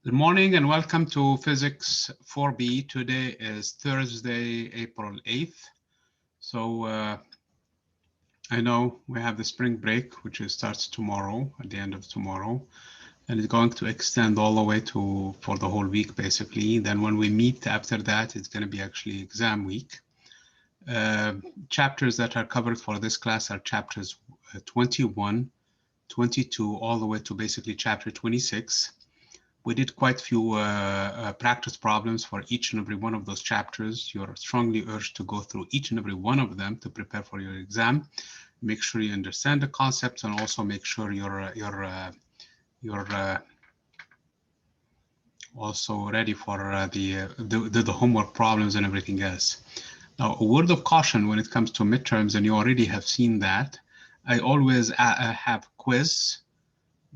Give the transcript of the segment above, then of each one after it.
Good morning and welcome to Physics 4B. Today is Thursday, April 8th. So I know we have the spring break, which starts tomorrow, at the end of tomorrow, and it's going to extend all the way for the whole week, basically. Then when we meet after that, it's going to be actually exam week. Chapters that are covered for this class are chapters 21, 22, all the way to basically chapter 26. We did quite a few practice problems for each and every one of those chapters. You're strongly urged to go through each and every one of them to prepare for your exam. Make sure you understand the concepts and also make sure you're also ready for the homework problems and everything else. Now, a word of caution when it comes to midterms, and you already have seen that, I always have quiz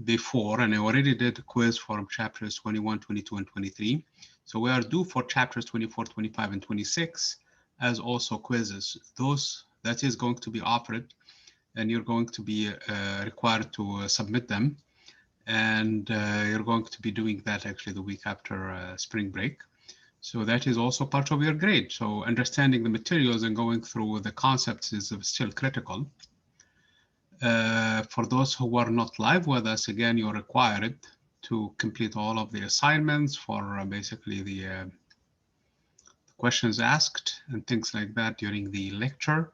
before, and I already did a quiz for chapters 21, 22, and 23. So we are due for chapters 24, 25, and 26 as also quizzes. That is going to be offered, and you're going to be required to submit them. And you're going to be doing that actually the week after spring break. So that is also part of your grade. So understanding the materials and going through the concepts is still critical. For those who are not live with us, again, you're required to complete all of the assignments for basically the questions asked and things like that during the lecture.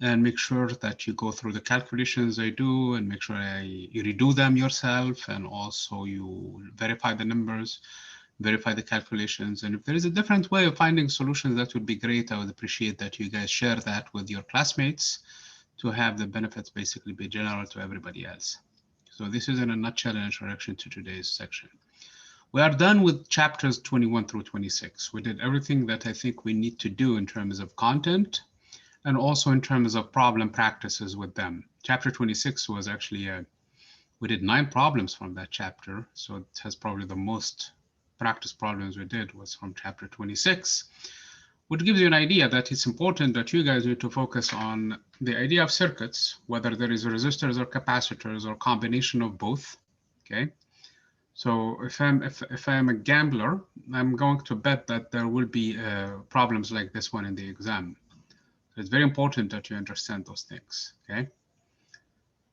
And make sure that you go through the calculations I do and make sure you redo them yourself, and also you verify the numbers, verify the calculations. And if there is a different way of finding solutions, that would be great. I would appreciate that you guys share that with your classmates to have the benefits basically be general to everybody else. So this is in a nutshell an introduction to today's section. We are done with chapters 21 through 26. We did everything that I think we need to do in terms of content and also in terms of problem practices with them. Chapter 26 was actually, we did 9 problems from that chapter. So it has probably the most practice problems we did was from chapter 26. Which gives you an idea that it's important that you guys need to focus on the idea of circuits, whether there is resistors or capacitors or combination of both, okay? So if I'm a gambler, I'm going to bet that there will be problems like this one in the exam. So it's very important that you understand those things, okay?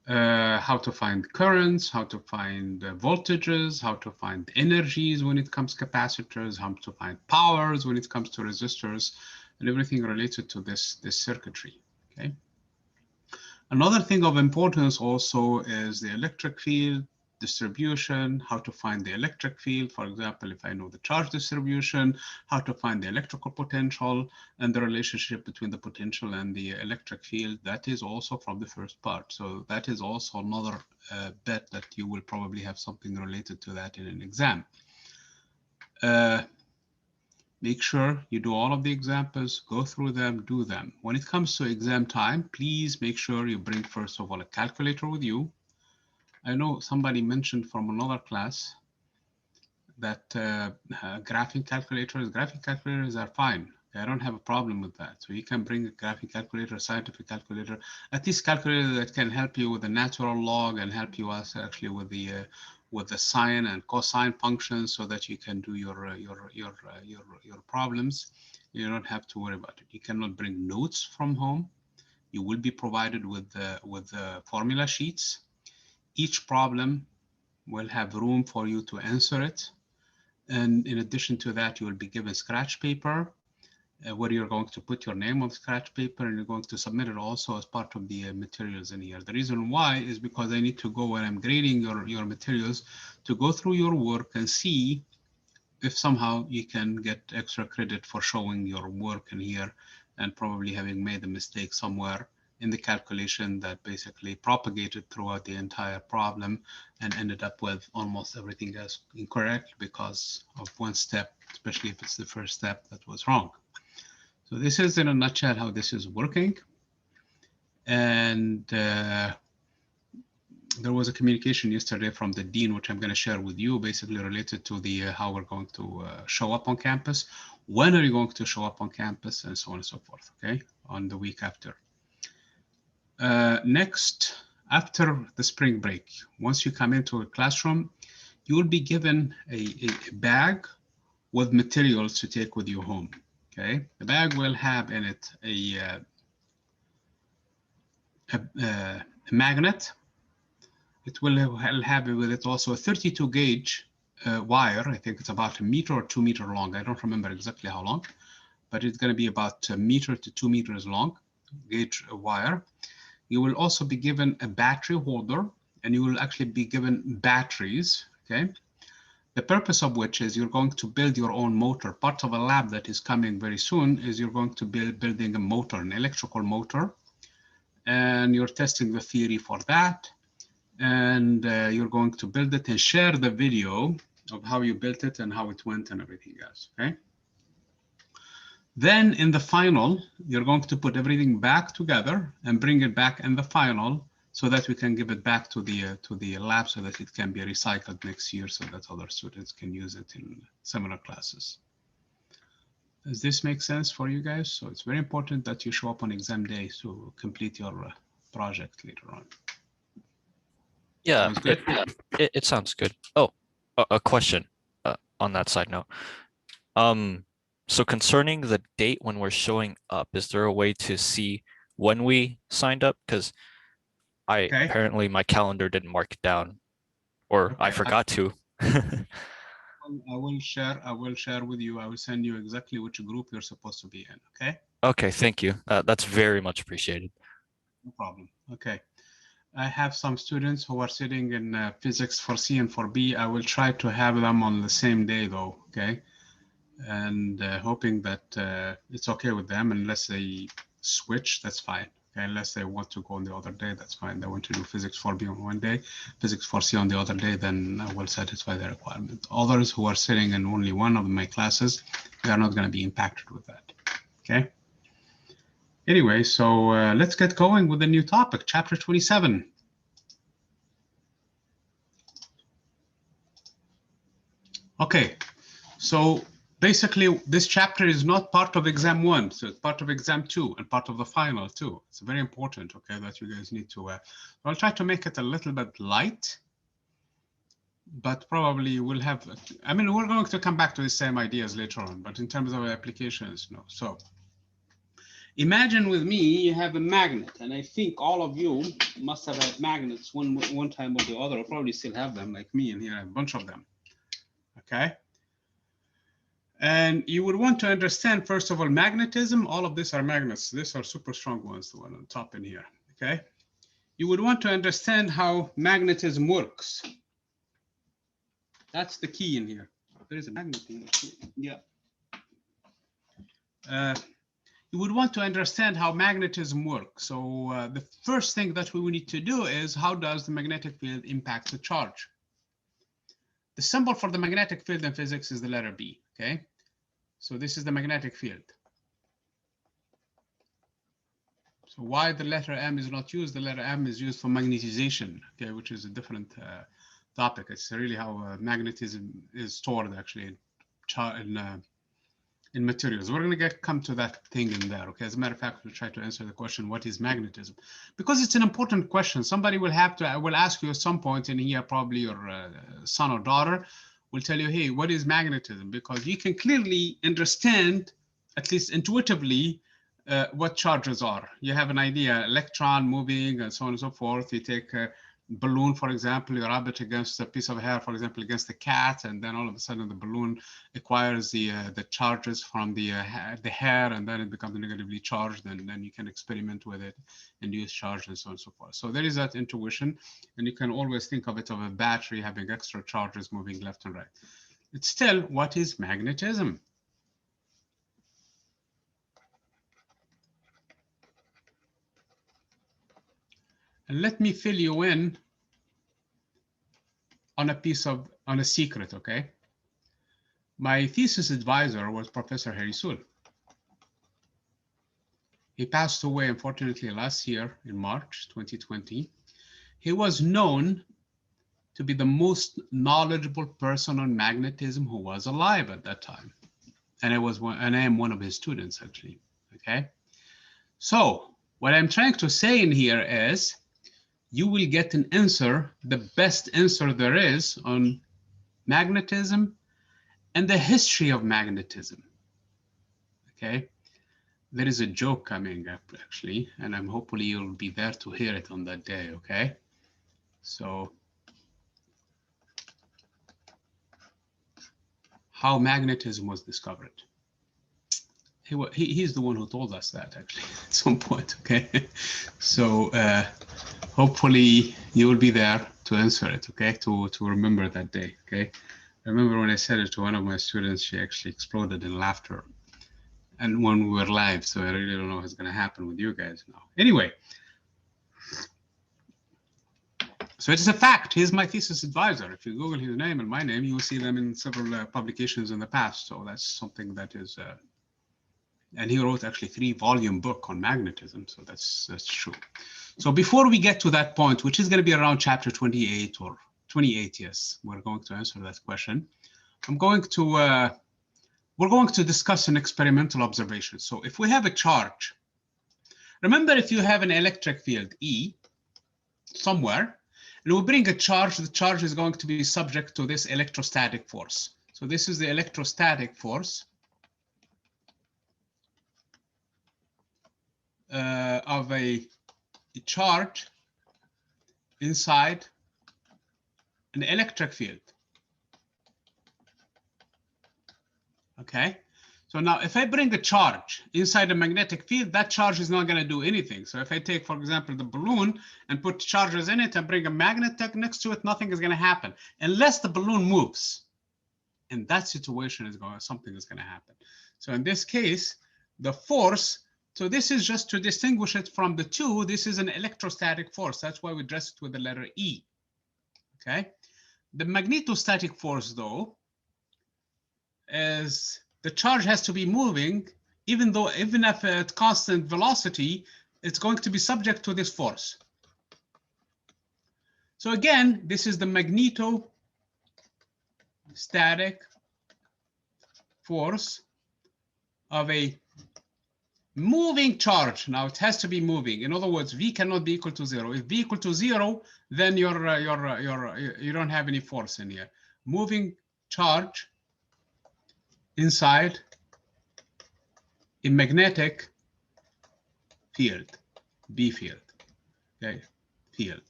How to find currents, how to find voltages, how to find energies when it comes to capacitors, how to find powers when it comes to resistors, and everything related to this circuitry, okay? Another thing of importance also is the electric field distribution, how to find the electric field. For example, if I know the charge distribution, how to find the electrical potential and the relationship between the potential and the electric field. That is also from the first part. So that is also another bet that you will probably have something related to that in an exam. Make sure you do all of the examples, go through them, do them. When it comes to exam time, please make sure you bring, first of all, a calculator with you. I know somebody mentioned from another class that graphing calculators are fine. I don't have a problem with that. So you can bring a graphing calculator, a scientific calculator, at least calculator that can help you with the natural log and help you also actually with the sine and cosine functions, so that you can do your problems. You don't have to worry about it. You cannot bring notes from home. You will be provided with the formula sheets. Each problem will have room for you to answer it. And in addition to that, you will be given scratch paper where you're going to put your name on the scratch paper, and you're going to submit it also as part of the materials in here. The reason why is because I need to go when I'm grading your materials to go through your work and see if somehow you can get extra credit for showing your work in here and probably having made a mistake somewhere in the calculation that basically propagated throughout the entire problem and ended up with almost everything else incorrect because of one step, especially if it's the first step that was wrong. So this is in a nutshell how this is working. And there was a communication yesterday from the dean, which I'm going to share with you, basically related to the how we're going to show up on campus. When are you going to show up on campus, and so on and so forth, okay, on the week after. Next, after the spring break, once you come into a classroom, you will be given a bag with materials to take with you home. Okay, the bag will have in it a magnet. It will have with it also a 32 gauge wire. I think it's about 1 meter or 2 meter long. I don't remember exactly how long, but it's going to be about 1 meter to 2 meters long gauge wire. You will also be given a battery holder, and you will actually be given batteries. Okay, the purpose of which is you're going to build your own motor. Part of a lab that is coming very soon is you're going to be building a motor, an electrical motor, and you're testing the theory for that. And you're going to build it and share the video of how you built it and how it went and everything else, okay? Then in the final, you're going to put everything back together and bring it back in the final so that we can give it back to the lab so that it can be recycled next year so that other students can use it in similar classes. Does this make sense for you guys? So it's very important that you show up on exam day to complete your project later on. Yeah, Sounds good? It sounds good. Oh, a question on that side note. So concerning the date when we're showing up, is there a way to see when we signed up? Because apparently my calendar didn't mark it down, or Okay. I forgot to. I will share with you. I will send you exactly which group you're supposed to be in. Okay. Okay, thank you. That's very much appreciated. No problem. Okay. I have some students who are sitting in physics 4C and 4B. I will try to have them on the same day though, okay? And hoping that it's okay with them. Unless they switch, that's fine. Okay? Unless they want to go on the other day, that's fine. They want to do physics 4B on one day, physics 4C on the other day, then I will satisfy the requirement. Others who are sitting in only one of my classes, they are not going to be impacted with that, okay? Anyway, so let's get going with the new topic, chapter 27. Okay, so basically this chapter is not part of exam 1, so it's part of exam 2 and part of the final too. It's very important, okay, that you guys need to, I'll try to make it a little bit light, but probably we'll have, I mean, we're going to come back to the same ideas later on, but in terms of applications, no. So imagine with me, you have a magnet, and I think all of you must have had magnets one time or the other, or probably still have them, like me, and here I have a bunch of them, okay? And you would want to understand, first of all, magnetism. All of these are magnets. These are super strong ones, the one on top in here, okay? You would want to understand how magnetism works. That's the key in here. There is a magnet in here. Yeah. You would want to understand how magnetism works. So the first thing that we need to do is, how does the magnetic field impact the charge? The symbol for the magnetic field in physics is the letter B, okay? So this is the magnetic field. So why the letter M is not used? The letter M is used for magnetization, okay, which is a different topic. It's really how magnetism is stored actually in materials. We're going to come to that thing in there, okay? As a matter of fact, we'll try to answer the question, what is magnetism? Because it's an important question. Somebody will ask you at some point in here, probably your son or daughter will tell you, hey, what is magnetism? Because you can clearly understand, at least intuitively, what charges are. You have an idea, electron moving and so on and so forth. You take a balloon, for example, you rub it against a piece of hair, for example, against the cat, and then all of a sudden the balloon acquires the charges from the hair, and then it becomes negatively charged, and then you can experiment with it, induce charge, and so on and so forth. So there is that intuition, and you can always think of it of a battery having extra charges moving left and right. It's still, what is magnetism? And let me fill you in on a secret, okay? My thesis advisor was Professor Harry Soule. He passed away, unfortunately, last year in March 2020. He was known to be the most knowledgeable person on magnetism who was alive at that time. And I am one of his students, actually, okay? So what I'm trying to say in here is, you will get an answer, the best answer there is on magnetism, and the history of magnetism. Okay, there is a joke coming up actually, and hopefully you'll be there to hear it on that day. Okay, so how magnetism was discovered. He's the one who told us that actually at some point. Okay, so hopefully you will be there to answer it. Okay, to remember that day. Okay, I remember when I said it to one of my students, she actually exploded in laughter. And when we were live, so I really don't know what's going to happen with you guys now. Anyway, so it's a fact. He's my thesis advisor. If you Google his name and my name, you will see them in several publications in the past. So that's something that is. And he wrote actually 3-volume book on magnetism. So that's true. So before we get to that point, which is going to be around chapter 28 or 28, yes, we're going to answer that question. We're going to discuss an experimental observation. So if we have a charge, remember if you have an electric field E somewhere, and we bring a charge, the charge is going to be subject to this electrostatic force. So this is the electrostatic force of a charge inside an electric field. Okay, so now if I bring a charge inside a magnetic field, that charge is not going to do anything. So if I take, for example, the balloon and put charges in it and bring a magnet next to it, nothing is going to happen unless the balloon moves. In that situation, something is going to happen. So in this case, the force, so this is just to distinguish it from the two, this is an electrostatic force. That's why we address it with the letter E. Okay, the magnetostatic force, though, is the charge has to be moving, even if at constant velocity, it's going to be subject to this force. So again, this is the magnetostatic force of a moving charge. Now it has to be moving. In other words, V cannot be equal to 0. If V equal to 0, then you don't have any force in here. Moving charge inside a magnetic field, B field, okay, field.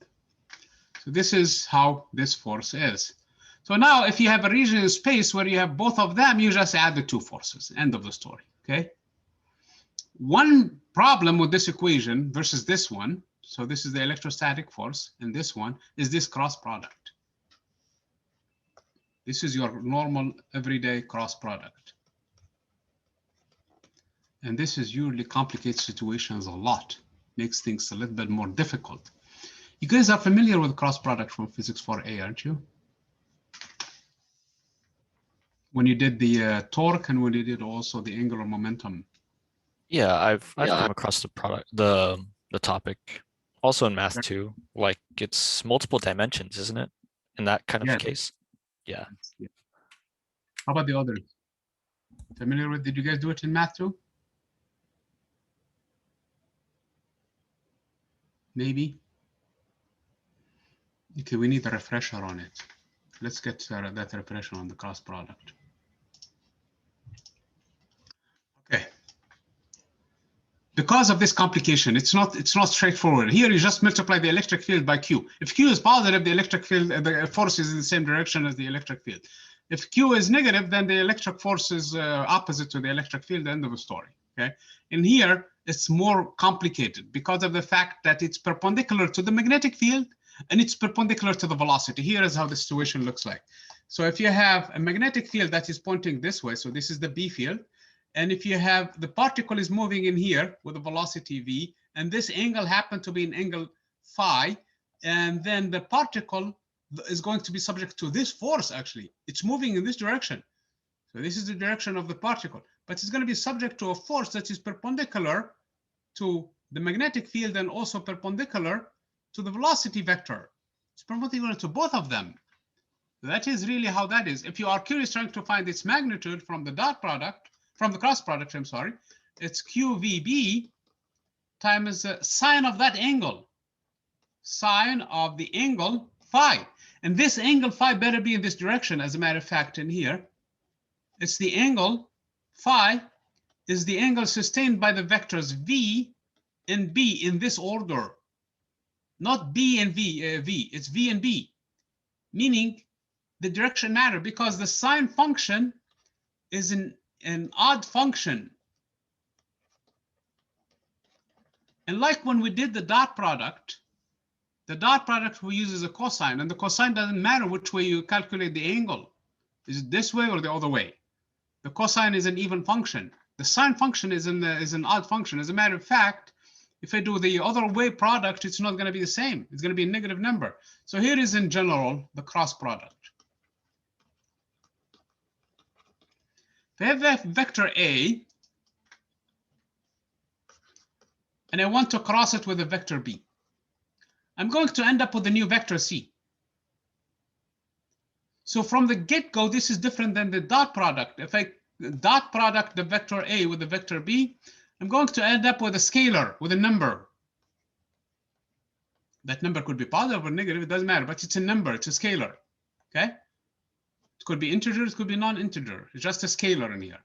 So this is how this force is. So now if you have a region in space where you have both of them, you just add the two forces, end of the story, okay? One problem with this equation versus this one, so this is the electrostatic force, and this one is this cross product. This is your normal everyday cross product. And this is usually complicates situations a lot, makes things a little bit more difficult. You guys are familiar with cross product from Physics 4A, aren't you? When you did the torque and when you did also the angular momentum. Yeah, I've come across the topic also in math too. Like it's multiple dimensions, isn't it? In that kind of case. Yeah. How about the others? Familiar with? Did you guys do it in math too? Maybe. Okay, we need a refresher on it. Let's get that refresher on the cross product. Okay. Because of this complication, it's not straightforward. Here you just multiply the electric field by Q. If Q is positive, the electric field, the force is in the same direction as the electric field. If Q is negative, then the electric force is opposite to the electric field, end of the story. Okay. And here it's more complicated because of the fact that it's perpendicular to the magnetic field and it's perpendicular to the velocity. Here is how the situation looks like. So if you have a magnetic field that is pointing this way, so this is the B field. And if you have the particle is moving in here with a velocity V, and this angle happened to be an angle phi, and then the particle is going to be subject to this force, actually. It's moving in this direction. So this is the direction of the particle, but it's going to be subject to a force that is perpendicular to the magnetic field and also perpendicular to the velocity vector. It's perpendicular to both of them. That is really how that is. If you are curious trying to find its magnitude from the dot product, from the cross product, I'm sorry, it's QVB times the sine of that angle, sine of the angle phi. And this angle phi better be in this direction, as a matter of fact, in here. It's the angle phi is the angle sustained by the vectors v and b in this order. Not b and v, it's v and b. Meaning the direction matter because the sine function is an odd function. And like when we did the dot product we use a cosine, and the cosine doesn't matter which way you calculate the angle. Is it this way or the other way? The cosine is an even function. The sine function is an odd function. As a matter of fact, if I do the other way product, it's not going to be the same. It's going to be a negative number. So here is in general the cross product. If I have a vector A, and I want to cross it with a vector B, I'm going to end up with a new vector C. So from the get-go, this is different than the dot product. If I dot product the vector A with the vector B, I'm going to end up with a scalar, with a number. That number could be positive or negative, it doesn't matter, but it's a number, it's a scalar, okay? It could be integer, it could be non-integer. It's just a scalar in here.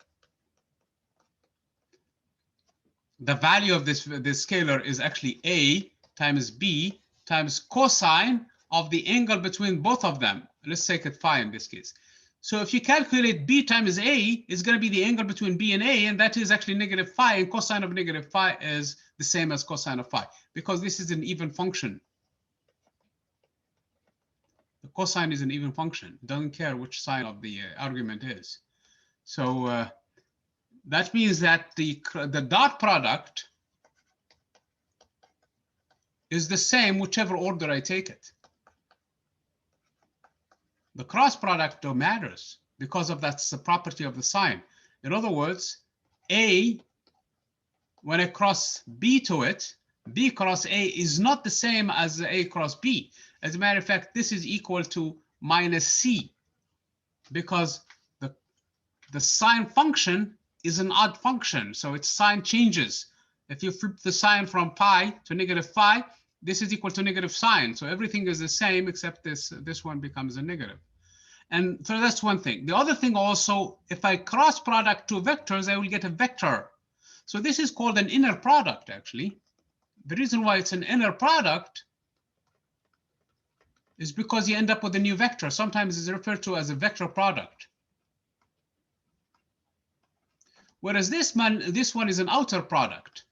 The value of this scalar is actually A times B times cosine of the angle between both of them. Let's take it phi in this case. So if you calculate B times A, it's going to be the angle between B and A, and that is actually negative phi, and cosine of negative phi is the same as cosine of phi, because this is an even function. The cosine is an even function. It doesn't care which side of the argument is. So that means that the dot product is the same whichever order I take it. The cross product though matters because of that's the property of the sign. In other words, A, when I cross B to it, B cross A is not the same as A cross B. As a matter of fact, this is equal to minus C because the sign function is an odd function, so its sign changes. If you flip the sign from pi to negative phi, this is equal to negative sign. So everything is the same except this one becomes a negative. And so that's one thing. The other thing also, if I cross product two vectors, I will get a vector. So this is called an inner product, actually. The reason why it's an inner product is because you end up with a new vector. Sometimes it's referred to as a vector product. Whereas this one is an outer product.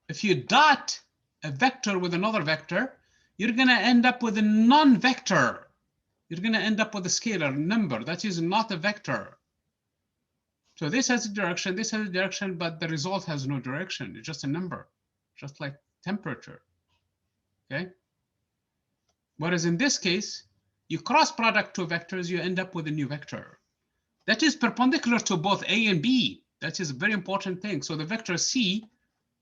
If you dot a vector with another vector, you're going to end up with a non-vector. You're going to end up with a scalar number. That is not a vector. So this has a direction, this has a direction, but the result has no direction. It's just a number, just like temperature. Okay? Whereas in this case, you cross product two vectors, you end up with a new vector. That is perpendicular to both A and B. That is a very important thing. So the vector C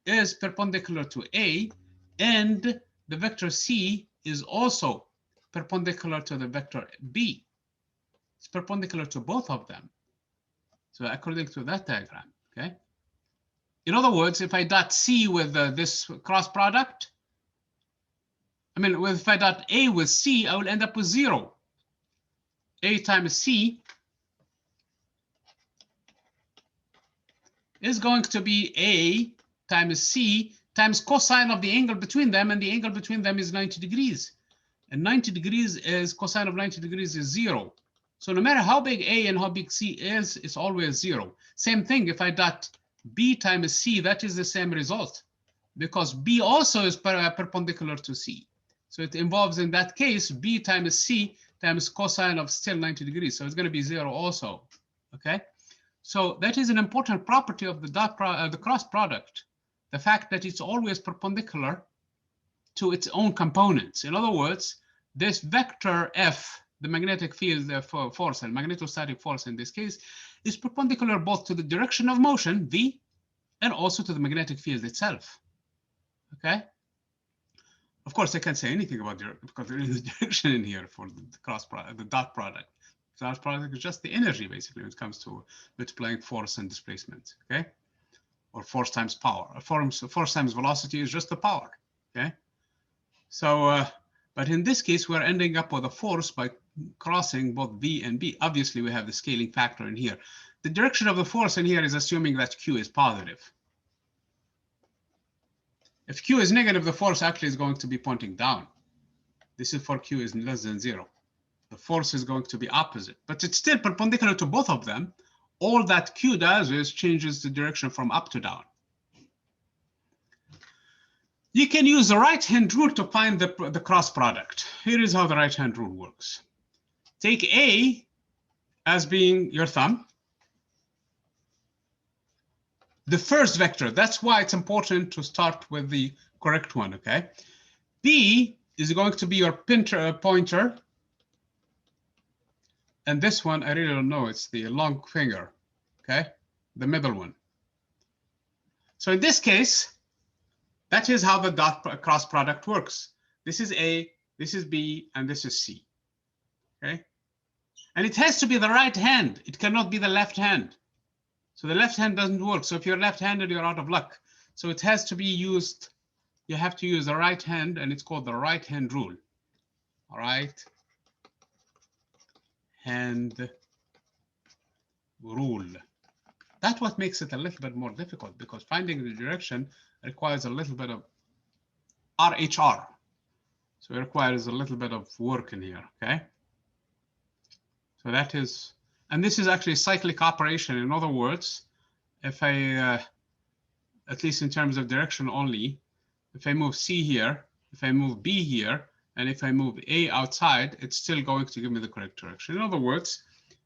is perpendicular to A, and the vector C is also perpendicular to the vector B. It's perpendicular to both of them. So according to that diagram, okay? In other words, if I dot C with this cross product, if I dot A with C, I will end up with 0. A times C is going to be A times C times cosine of the angle between them, and the angle between them is 90 degrees. And 90 degrees is, cosine of 90 degrees is 0. So no matter how big A and how big C is, it's always 0. Same thing, if I dot B times C, that is the same result, because B also is perpendicular to C. So it involves, in that case, B times C times cosine of still 90 degrees. So it's going to be 0 also, okay? So that is an important property of the cross product, the fact that it's always perpendicular to its own components. In other words, this vector F, the magnetic field force and magnetostatic force in this case, is perpendicular both to the direction of motion, V, and also to the magnetic field itself, okay? Of course, I can't say anything about direction because there is a direction in here for the cross product, the dot product. The dot product is just the energy, basically, when it comes to multiplying force and displacement, okay? Or force times power. Force times velocity is just the power, okay? So But in this case, we're ending up with a force by crossing both V and B. Obviously, we have the scaling factor in here. The direction of the force in here is assuming that Q is positive. If Q is negative, the force actually is going to be pointing down. This is for Q is less than 0. The force is going to be opposite, but it's still perpendicular to both of them. All that Q does is changes the direction from up to down. You can use the right-hand rule to find the cross product. Here is how the right-hand rule works. Take A as being your thumb. The first vector, that's why it's important to start with the correct one, okay? B is going to be your pointer. And this one, I really don't know, it's the long finger, okay? The middle one. So in this case, that is how the dot cross product works. This is A, this is B, and this is C, okay? And it has to be the right hand. It cannot be the left hand. So the left hand doesn't work. So if you're left-handed, you're out of luck. So it has to be used, you have to use the right hand, and it's called the right-hand rule. All right. Hand rule. That's what makes it a little bit more difficult, because finding the direction requires a little bit of RHR. So it requires a little bit of work in here, okay? So that is, and this is actually cyclic operation. In other words, if I, at least in terms of direction only, if I move C here, if I move B here, and if I move A outside, it's still going to give me the correct direction. In other words,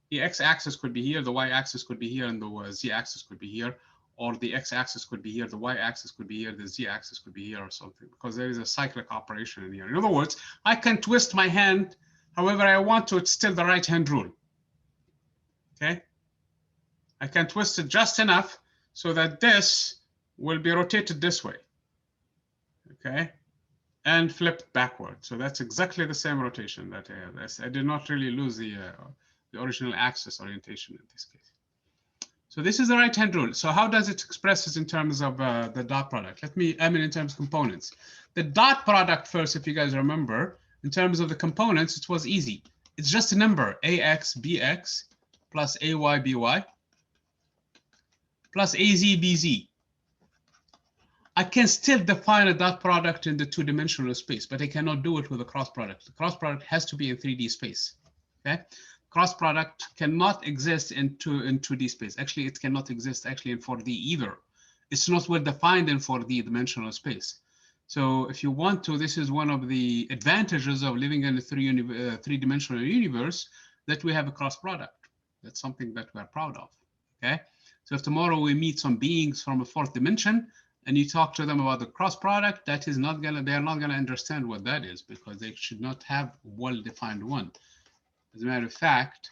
the x-axis could be here, the y-axis could be here, and the z-axis could be here, or the x-axis could be here, the y-axis could be here, the z-axis could be here, or something, because there is a cyclic operation in here. In other words, I can twist my hand however I want to. It's still the right-hand rule. Okay, I can twist it just enough so that this will be rotated this way, okay, and flipped backward. So that's exactly the same rotation that I have. I did not really lose the original axis orientation in this case. So this is the right-hand rule. So how does it express this in terms of the dot product? In terms of components. The dot product first, if you guys remember, in terms of the components, it was easy. It's just a number, AX, BX, plus AY, BY, plus AZ, BZ. I can still define a dot product in the two-dimensional space, but I cannot do it with a cross product. The cross product has to be in 3D space, okay? Cross product cannot exist in 2D space. Actually, it cannot exist actually in 4D either. It's not well defined in 4D dimensional space. So if you want to, this is one of the advantages of living in a three-dimensional universe, that we have a cross product. That's something that we're proud of, okay? So if tomorrow we meet some beings from a 4th dimension and you talk to them about the cross product, that is not gonna, they're not gonna understand what that is, because they should not have well-defined one. As a matter of fact,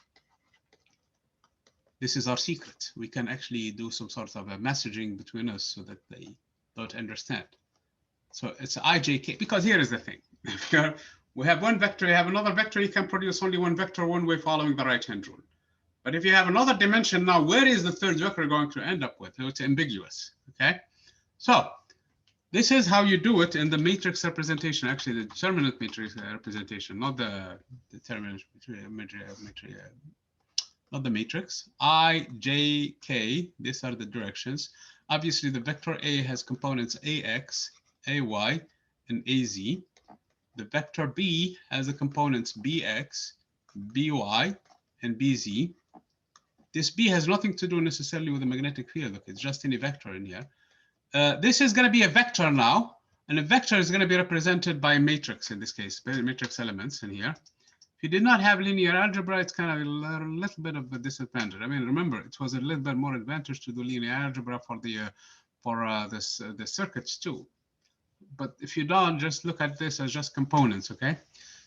this is our secret. We can actually do some sort of a messaging between us so that they don't understand. So it's IJK, because here is the thing. We have one vector, you have another vector, you can produce only one vector one way following the right-hand rule. But if you have another dimension now, where is the third vector going to end up with? So it's ambiguous, okay? So this is how you do it in the matrix representation, actually the determinant matrix representation, not the determinant not the matrix. I, J, K, these are the directions. Obviously the vector A has components AX, AY, and AZ. The vector B has the components BX, BY, and BZ. This B has nothing to do necessarily with the magnetic field. Okay, it's just any vector in here. This is going to be a vector now, and a vector is going to be represented by a matrix in this case, matrix elements in here. If you did not have linear algebra, it's kind of a little bit of a disadvantage. I mean, remember, it was a little bit more advantage to do linear algebra for the circuits too. But if you don't, just look at this as just components, okay?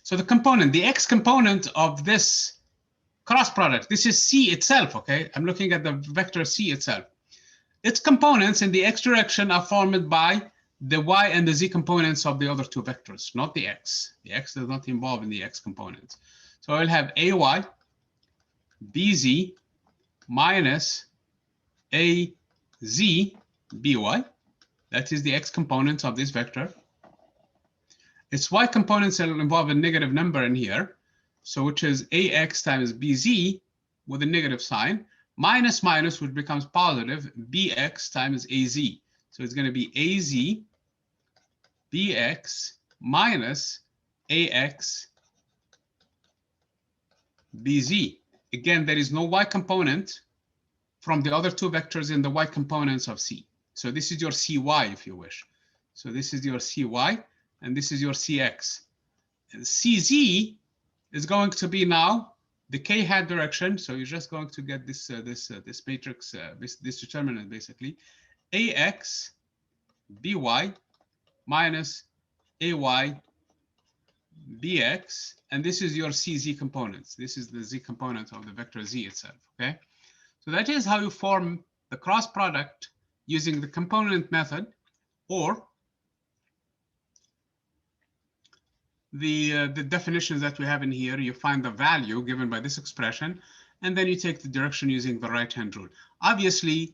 So the component, the X component of this cross product, this is C itself, okay? I'm looking at the vector C itself. Its components in the X direction are formed by the Y and the Z components of the other two vectors, not the X. The X is not involved in the X components. So I'll have AY, BZ minus AZ, BY. That is the X components of this vector. its y components will involve a negative number in here, so which is ax times bz with a negative sign, minus minus, which becomes positive, bx times az. So it's going to be az bx minus ax bz. Again, there is no y component from the other two vectors in the y components of C. So this is your Cy, if you wish. So this is your Cy, and this is your Cx. And Cz is going to be now the k hat direction. So you're just going to get this this matrix, this determinant basically, ax by minus ay bx, and this is your Cz components. This is the z component of the vector z itself. Okay. So that is how you form the cross product using the component method, or the definitions that we have in here. You find the value given by this expression, and then you take the direction using the right-hand rule. Obviously,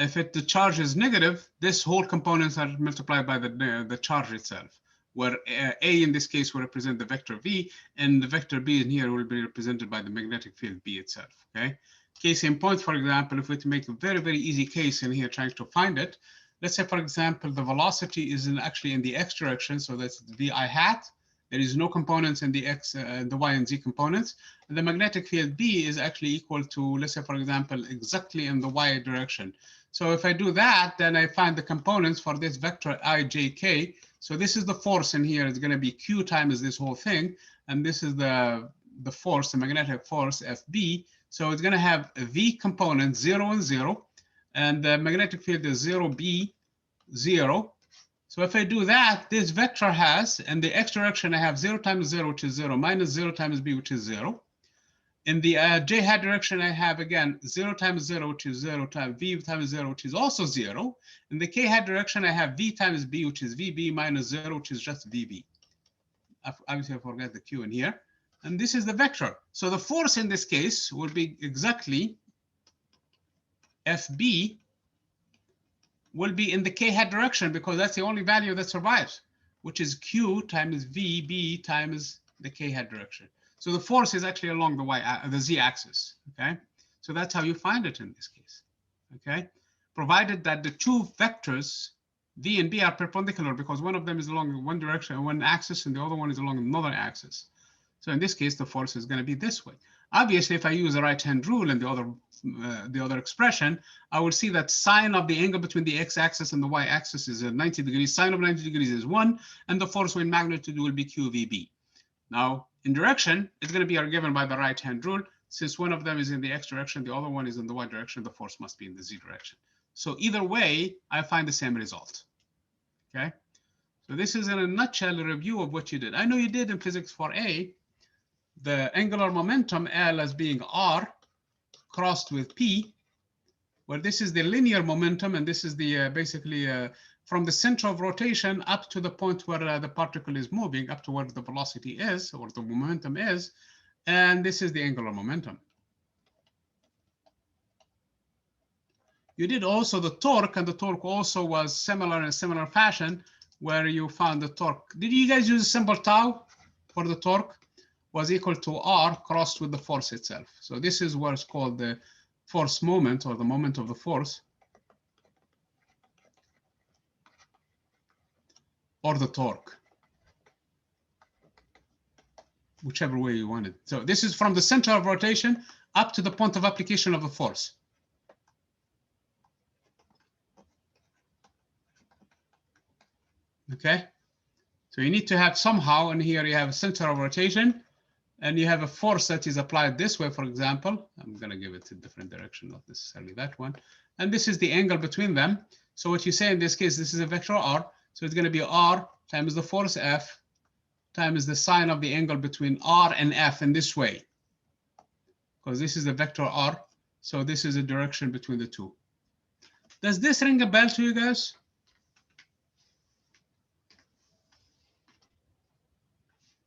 if the charge is negative, this whole components are multiplied by the charge itself, where A in this case will represent the vector V, and the vector B in here will be represented by the magnetic field B itself. Okay. Case in point, for example, if we make a very, very easy case in here trying to find it, let's say, for example, the velocity is actually in the x direction, so that's vi hat. There is no components in the x, the y and z components. And the magnetic field B is actually equal to, let's say, for example, exactly in the y direction. So if I do that, then I find the components for this vector ijk. So this is the force in here. It's going to be q times this whole thing, and this is the force, the magnetic force FB. So it's going to have a V component 0 and 0, and the magnetic field is 0B 0. So if I do that, this vector has, in the x direction, I have 0 times 0, which is 0, minus 0 times b, which is 0. In the j hat direction, I have, again, 0 times 0, which is 0, times v times 0, which is also 0. In the k hat direction, I have v times b, which is vb, minus 0, which is just vb. Obviously, I forgot the q in here. And this is the vector. So the force in this case will be exactly FB will be in the k hat direction, because that's the only value that survives, which is Q times VB times the k hat direction. So the force is actually along the z axis. Okay. So that's how you find it in this case. Okay. Provided that the two vectors V and B are perpendicular, because one of them is along one direction, one axis, and the other one is along another axis. So in this case, the force is going to be this way. Obviously, if I use the right-hand rule and the other expression, I will see that sine of the angle between the x-axis and the y-axis is 90 degrees. Sine of 90 degrees is 1, and the force in magnitude will be QVB. Now, in direction, it's going to be given by the right-hand rule. Since one of them is in the x direction, the other one is in the y direction, the force must be in the z direction. So either way, I find the same result. Okay? So this is in a nutshell a review of what you did. I know you did in physics 4A, the angular momentum L as being R crossed with P, where this is the linear momentum, and this is the basically from the center of rotation up to the point where the particle is moving, up to where the velocity is, or the momentum is, and this is the angular momentum. You did also the torque, and the torque also was similar in a similar fashion, where you found the torque. Did you guys use a symbol tau for the torque? Was equal to R crossed with the force itself. So this is what's called the force moment, or the moment of the force, or the torque, whichever way you want it. So this is from the center of rotation up to the point of application of the force. Okay, so you need to have somehow, and here you have a center of rotation, and you have a force that is applied this way, for example. I'm going to give it a different direction, not necessarily that one. And this is the angle between them. So what you say in this case, this is a vector R. So it's going to be R times the force F times the sine of the angle between R and F in this way, because this is a vector R. So this is a direction between the two. Does this ring a bell to you guys?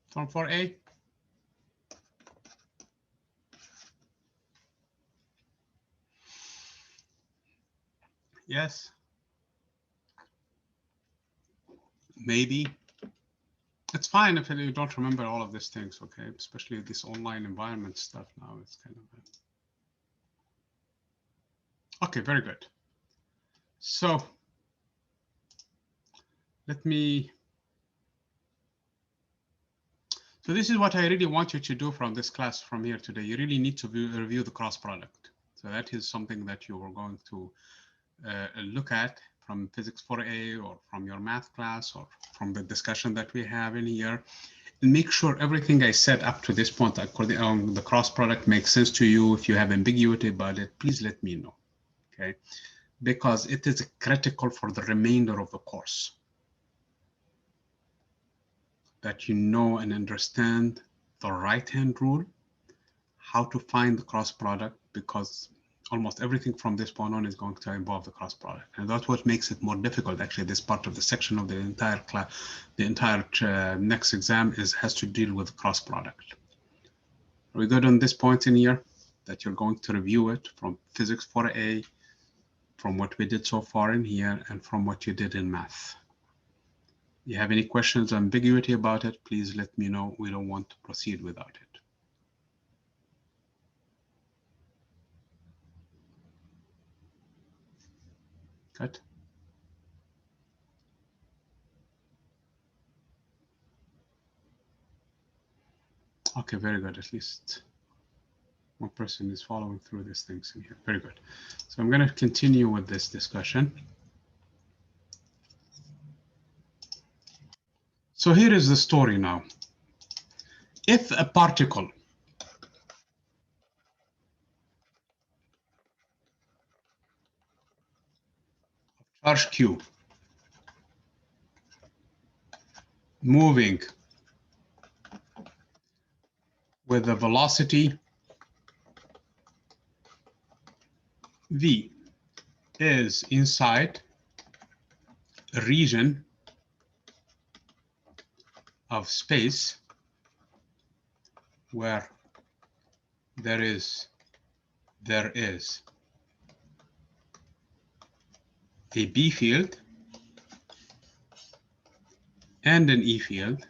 From 4A? Yes. Maybe. It's fine if you don't remember all of these things, okay? Especially this online environment stuff now. It's kind of okay, very good. So let me. So this is what I really want you to do from this class from here today. You really need to review the cross product. So that is something that you are going to look at from Physics 4A or from your math class or from the discussion that we have in here. And make sure everything I said up to this point, according the cross product, makes sense to you. If you have ambiguity about it, please let me know, okay? Because it is critical for the remainder of the course that you know and understand the right-hand rule, how to find the cross product, because almost everything from this point on is going to involve the cross product. And that's what makes it more difficult. Actually, this part of the section of the entire class, the entire next exam has to deal with cross product. Are we good on this point in here? That you're going to review it from Physics 4A, from what we did so far in here, and from what you did in math. You have any questions or ambiguity about it, please let me know. We don't want to proceed without it. Good. Okay, very good. At least one person is following through these things in here. Very good. So I'm going to continue with this discussion. So here is the story now. If a particle of charge Q moving with a velocity v is inside a region of space where there is a B field and an E field,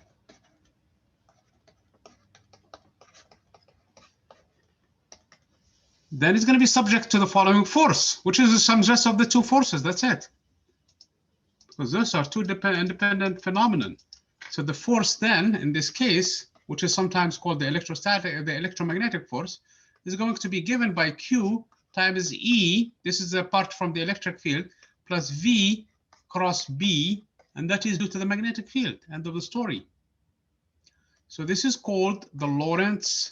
then it's going to be subject to the following force, which is the sum just of the two forces. That's it. Because those are two independent phenomena. So the force then, in this case, which is sometimes called the electromagnetic force, is going to be given by Q times E. This is apart from the electric field, plus V cross B, and that is due to the magnetic field. End of the story. So this is called the Lorentz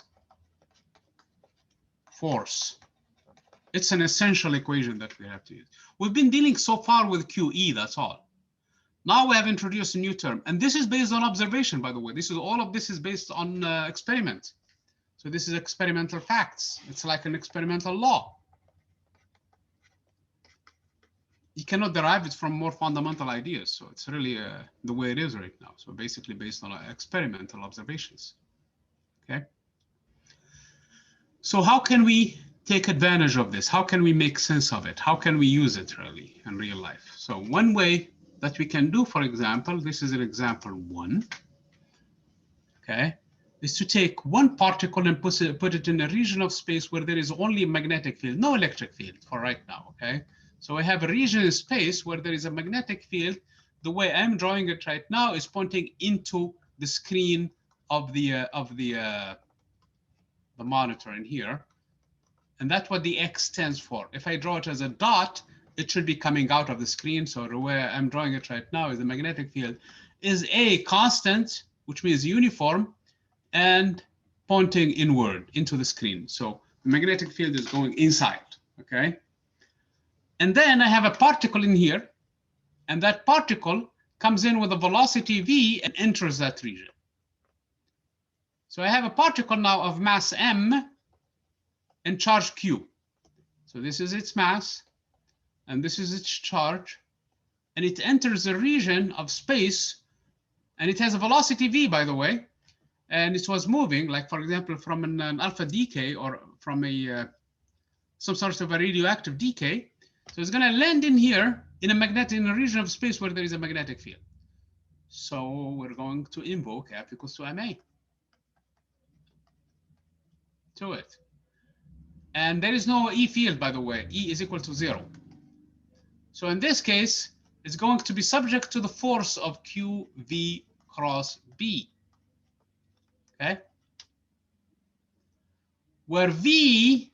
force. It's an essential equation that we have to use. We've been dealing so far with QE, that's all. Now we have introduced a new term, and this is based on observation, by the way. All of this is based on experiment. So this is experimental facts. It's like an experimental law. You cannot derive it from more fundamental ideas. So it's really the way it is right now. So basically based on experimental observations. Okay. So how can we take advantage of this? How can we make sense of it? How can we use it really in real life? So one way that we can do, for example, this is an example 1, okay, is to take one particle and put it in a region of space where there is only a magnetic field, no electric field for right now, okay? So I have a region in space where there is a magnetic field. The way I'm drawing it right now is pointing into the screen of the monitor in here. And that's what the X stands for. If I draw it as a dot, it should be coming out of the screen. So the way I'm drawing it right now is the magnetic field is a constant, which means uniform, and pointing inward into the screen. So the magnetic field is going inside, okay? And then I have a particle in here, and that particle comes in with a velocity v and enters that region. So I have a particle now of mass m and charge q. So this is its mass, and this is its charge, and it enters a region of space, and it has a velocity v, by the way, and it was moving, like for example, from an alpha decay or from some sort of a radioactive decay. So it's going to land in here in a region of space where there is a magnetic field. So we're going to invoke F equals to ma to it. And there is no E field, by the way. E is equal to 0. So in this case, it's going to be subject to the force of QV cross B. Okay? Where V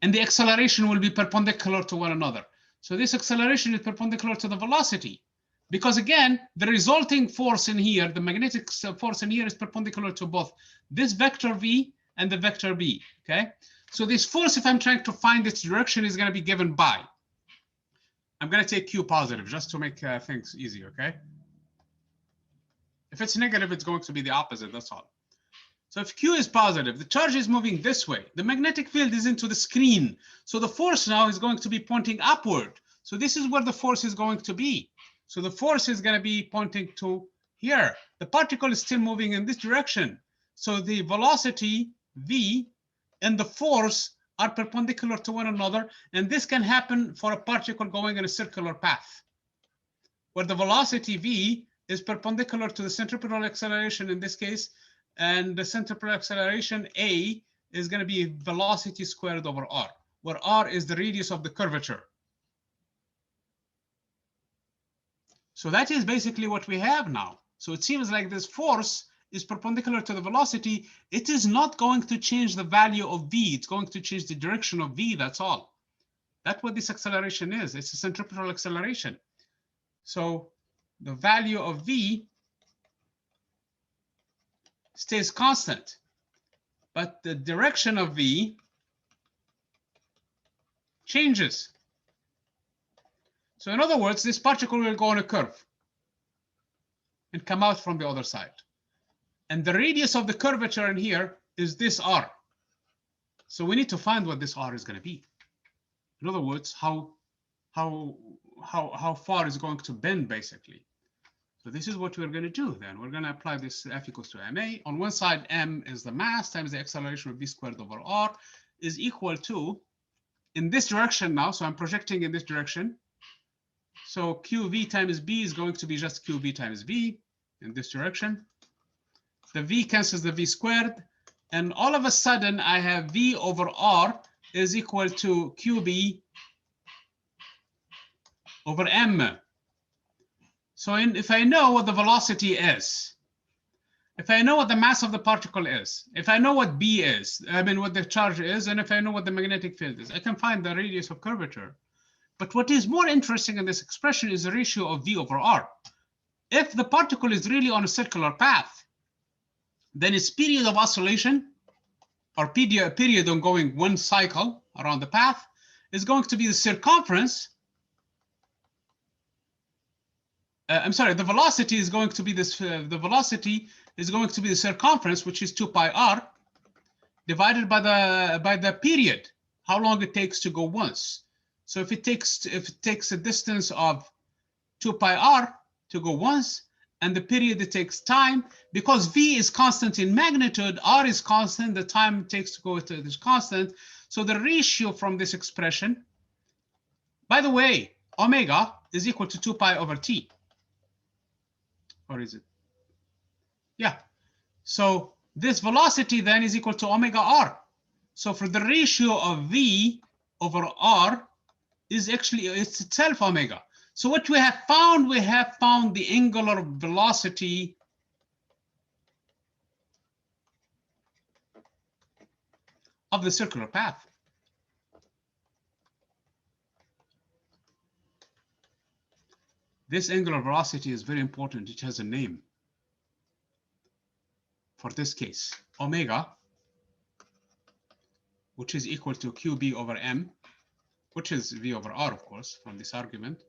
and the acceleration will be perpendicular to one another. So this acceleration is perpendicular to the velocity. Because again, the resulting force in here, the magnetic force in here is perpendicular to both this vector V and the vector B, okay? So this force, if I'm trying to find its direction, is gonna be given by, I'm gonna take Q positive just to make things easy, okay? If it's negative, it's going to be the opposite, that's all. So if Q is positive, the charge is moving this way. The magnetic field is into the screen. So the force now is going to be pointing upward. So this is where the force is going to be. So the force is going to be pointing to here. The particle is still moving in this direction. So the velocity V and the force are perpendicular to one another. And this can happen for a particle going in a circular path, where the velocity V is perpendicular to the centripetal acceleration in this case, and the centripetal acceleration A is going to be velocity squared over R, where R is the radius of the curvature. So that is basically what we have now. So it seems like this force is perpendicular to the velocity. It is not going to change the value of V. It's going to change the direction of V, that's all. That's what this acceleration is. It's a centripetal acceleration. So the value of V stays constant, but the direction of V changes. So in other words, this particle will go on a curve and come out from the other side. And the radius of the curvature in here is this R. So we need to find what this R is going to be. In other words, how far is going to bend, basically. So this is what we're going to do then. We're going to apply this F equals to ma. On one side, m is the mass times the acceleration of v squared over r is equal to, in this direction now, so I'm projecting in this direction. So qv times b is going to be just qv times v in this direction. The v cancels the v squared. And all of a sudden, I have v over r is equal to qb over m. So if I know what the velocity is, if I know what the mass of the particle is, if I know what B is, I mean what the charge is, and if I know what the magnetic field is, I can find the radius of curvature. But what is more interesting in this expression is the ratio of V over R. If the particle is really on a circular path, then its period of oscillation, or period on going one cycle around the path, is going to be the circumference. The velocity is going to be this. The velocity is going to be the circumference, which is 2 pi r, divided by the period, how long it takes to go once. So if it takes a distance of 2 pi r to go once, and the period it takes time, because v is constant in magnitude, r is constant, the time it takes to go is constant. So the ratio from this expression, by the way, omega is equal to 2 pi over t. Or is it? Yeah. So this velocity then is equal to omega r. So for the ratio of v over r is actually, it's itself omega. So what we have found the angular velocity of the circular path. This angular velocity is very important. It has a name. For this case, omega, which is equal to qb over m, which is v over r, of course, from this argument,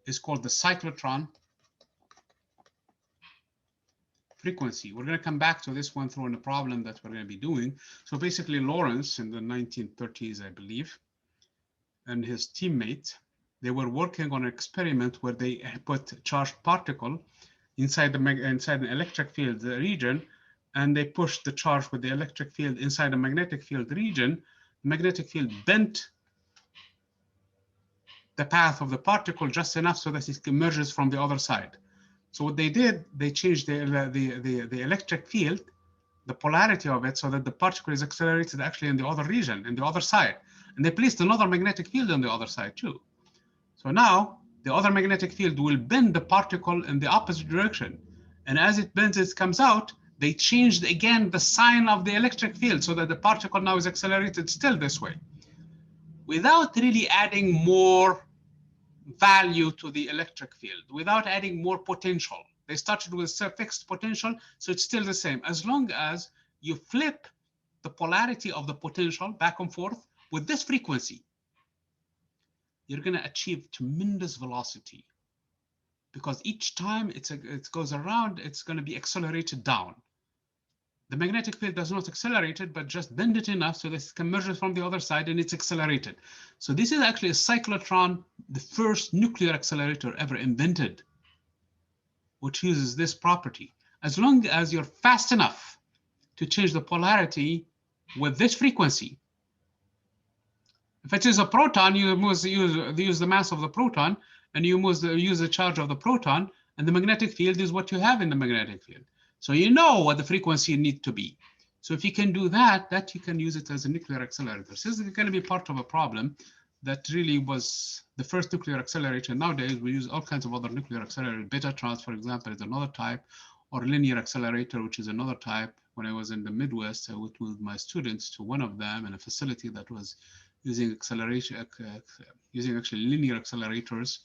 is called the cyclotron frequency. We're going to come back to this one through in a problem that we're going to be doing. So basically, Lorentz in the 1930s, I believe, and his teammate, they were working on an experiment where they put charged particle inside an electric field region, and they pushed the charge with the electric field inside a magnetic field region. The magnetic field bent the path of the particle just enough so that it emerges from the other side. So what they did, they changed the electric field, the polarity of it, so that the particle is accelerated actually in the other region, in the other side. And they placed another magnetic field on the other side too. So now the other magnetic field will bend the particle in the opposite direction. And as it bends, it comes out, they changed again the sign of the electric field so that the particle now is accelerated still this way, without really adding more value to the electric field, without adding more potential. They started with a fixed potential, so it's still the same. As long as you flip the polarity of the potential back and forth with this frequency, you're going to achieve tremendous velocity, because each time it goes around, it's going to be accelerated down. The magnetic field does not accelerate it, but just bend it enough so that it can measure from the other side and it's accelerated. So this is actually a cyclotron, the first nuclear accelerator ever invented, which uses this property. As long as you're fast enough to change the polarity with this frequency. If it is a proton, you must use the mass of the proton, and you must use the charge of the proton, and the magnetic field is what you have in the magnetic field. So you know what the frequency needs to be. So if you can do that, you can use it as a nuclear accelerator. So this is going to be part of a problem that really was the first nuclear accelerator. Nowadays, we use all kinds of other nuclear accelerators. Beta-trans, for example, is another type, or linear accelerator, which is another type. When I was in the Midwest, I went with my students to one of them in a facility that was using acceleration, using actually linear accelerators,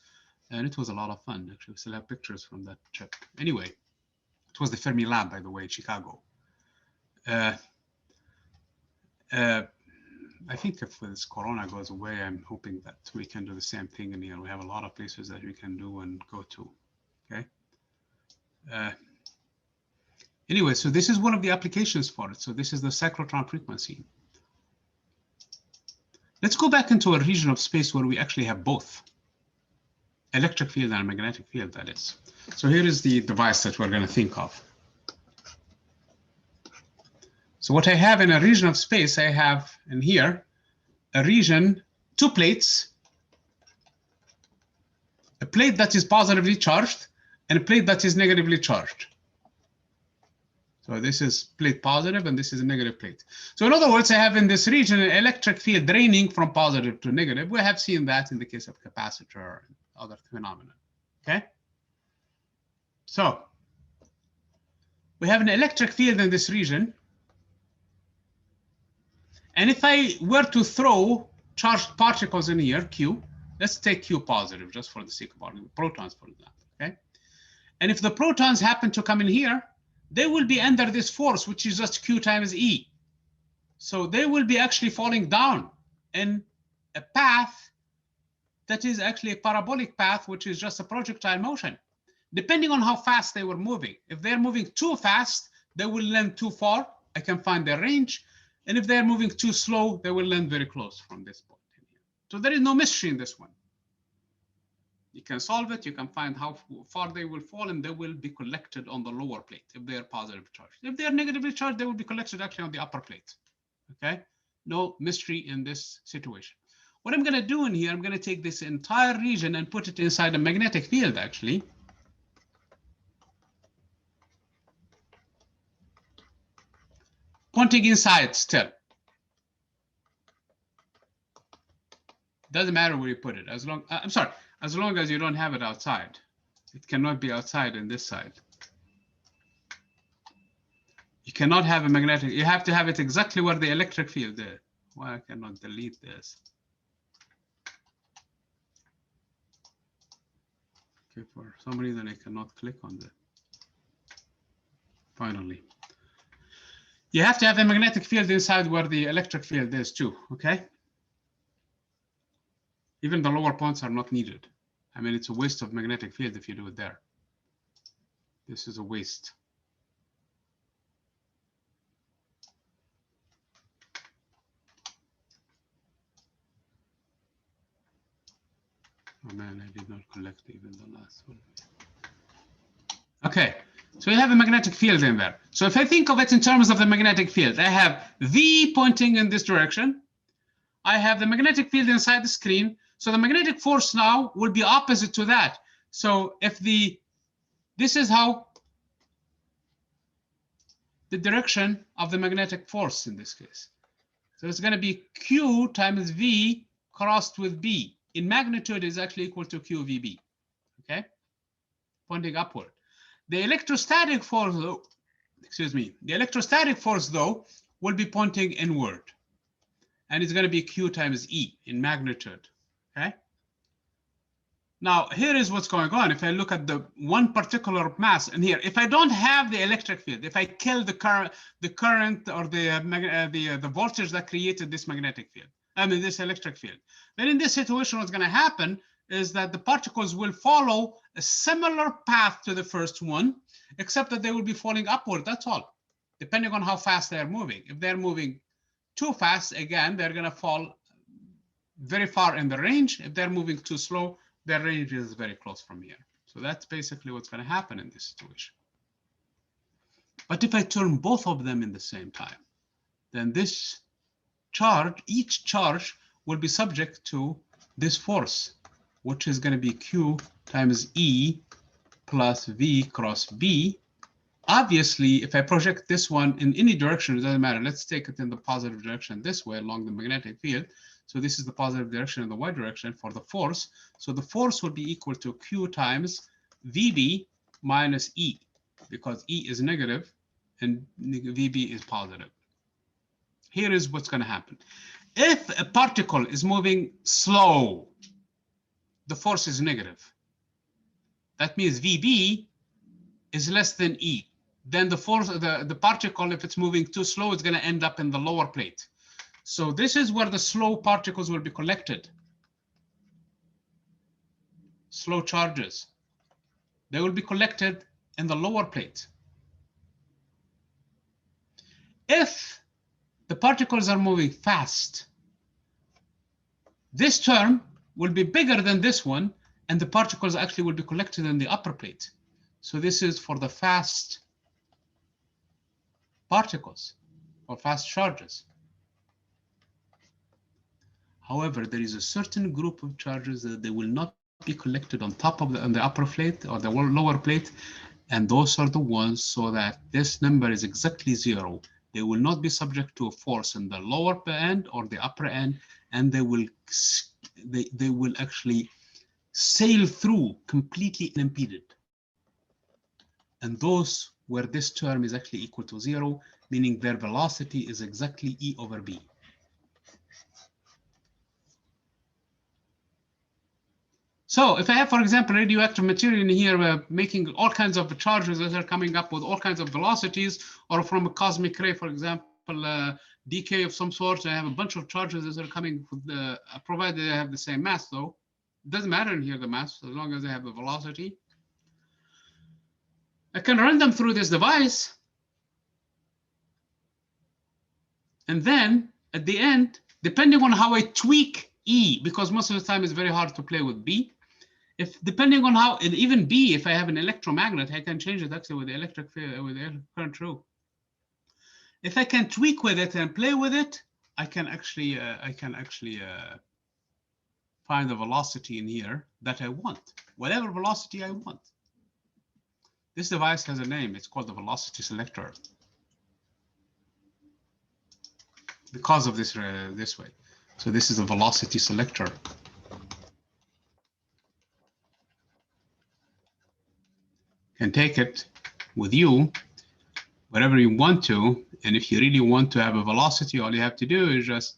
and it was a lot of fun. Actually, we still have pictures from that trip. Anyway, it was the Fermi Lab, by the way, in Chicago. I think if this Corona goes away, I'm hoping that we can do the same thing in here. We have a lot of places that we can do and go to. Okay. Anyway, so this is one of the applications for it. So this is the cyclotron frequency. Let's go back into a region of space where we actually have both electric field and magnetic field, that is. So here is the device that we're going to think of. So what I have in a region of space, I have in here a region, two plates, a plate that is positively charged and a plate that is negatively charged. So this is plate positive and this is a negative plate. So in other words, I have in this region an electric field draining from positive to negative. We have seen that in the case of capacitor and other phenomena. Okay. So we have an electric field in this region. And if I were to throw charged particles in here, Q, let's take Q positive just for the sake of argument, protons, for example. Okay. And if the protons happen to come in here, they will be under this force, which is just Q times E. So they will be actually falling down in a path that is actually a parabolic path, which is just a projectile motion, depending on how fast they were moving. If they're moving too fast, they will land too far. I can find their range. And if they're moving too slow, they will land very close from this point. So there is no mystery in this one. You can solve it. You can find how far they will fall, and they will be collected on the lower plate if they are positively charged. If they are negatively charged, they will be collected actually on the upper plate. Okay, no mystery in this situation. What I'm going to do in here, I'm going to take this entire region and put it inside a magnetic field, actually. Pointing inside still. Doesn't matter where you put it, as long, as long as you don't have it outside. It cannot be outside in this side. You cannot have a magnetic, you have to have it exactly where the electric field is. Why I cannot delete this? Okay, for some reason I cannot click on that. Finally. You have to have a magnetic field inside where the electric field is too, okay? Even the lower points are not needed. I mean, it's a waste of magnetic field if you do it there. This is a waste. Oh man, I did not collect even the last one. Okay, so you have a magnetic field in there. So if I think of it in terms of the magnetic field, I have V pointing in this direction. I have the magnetic field inside the screen. So the magnetic force now will be opposite to that. So if the This is how the direction of the magnetic force in this case. So it's going to be Q times V crossed with B. In magnitude is actually equal to QVB, okay? Pointing upward. The electrostatic force, though, the electrostatic force, though, will be pointing inward. And it's going to be Q times E in magnitude, okay? Now, here is what's going on. If I look at the one particular mass, and here, if I don't have the electric field, if I kill the current or the voltage that created this magnetic field, this electric field, then in this situation, what's going to happen is that the particles will follow a similar path to the first one, except that they will be falling upward. That's all, depending on how fast they are moving. If they're moving too fast, again, they're going to fall very far in the range. If they're moving too slow, their range is very close from here. So that's basically what's going to happen in this situation. But if I turn both of them in the same time, then this charge, each charge will be subject to this force, which is going to be Q times E plus V cross B. Obviously, if I project this one in any direction, it doesn't matter. Let's take it in the positive direction this way along the magnetic field. So this is the positive direction and the y direction for the force. So the force will be equal to Q times VB minus E, because E is negative and VB is positive. Here is what's going to happen. If a particle is moving slow, the force is negative. That means VB is less than E. Then the force, the particle, if it's moving too slow, is going to end up in the lower plate. So this is where the slow particles will be collected. Slow charges. They will be collected in the lower plate. If the particles are moving fast, this term will be bigger than this one, and the particles actually will be collected in the upper plate. So this is for the fast particles or fast charges. However, there is a certain group of charges that they will not be collected on top of the upper plate or the lower plate, and those are the ones so that this number is exactly 0. They will not be subject to a force in the lower end or the upper end, and they will actually sail through completely unimpeded. And those where this term is actually equal to 0, meaning their velocity is exactly E over B. So if I have, for example, radioactive material in here making all kinds of charges that are coming up with all kinds of velocities, or from a cosmic ray, for example, decay of some sort, I have a bunch of charges that are coming with the, provided they have the same mass, though. It doesn't matter in here, the mass, as long as they have the velocity. I can run them through this device. And then at the end, depending on how I tweak E, because most of the time it's very hard to play with B. If depending on how, and even B, if I have an electromagnet, I can change it actually with the electric field, with the current through. If I can tweak with it and play with it, I can actually find the velocity in here that I want, whatever velocity I want. This device has a name. It's called the velocity selector because of this this way. So this is a velocity selector. You can take it with you wherever you want to, and if you really want to have a velocity, all you have to do is just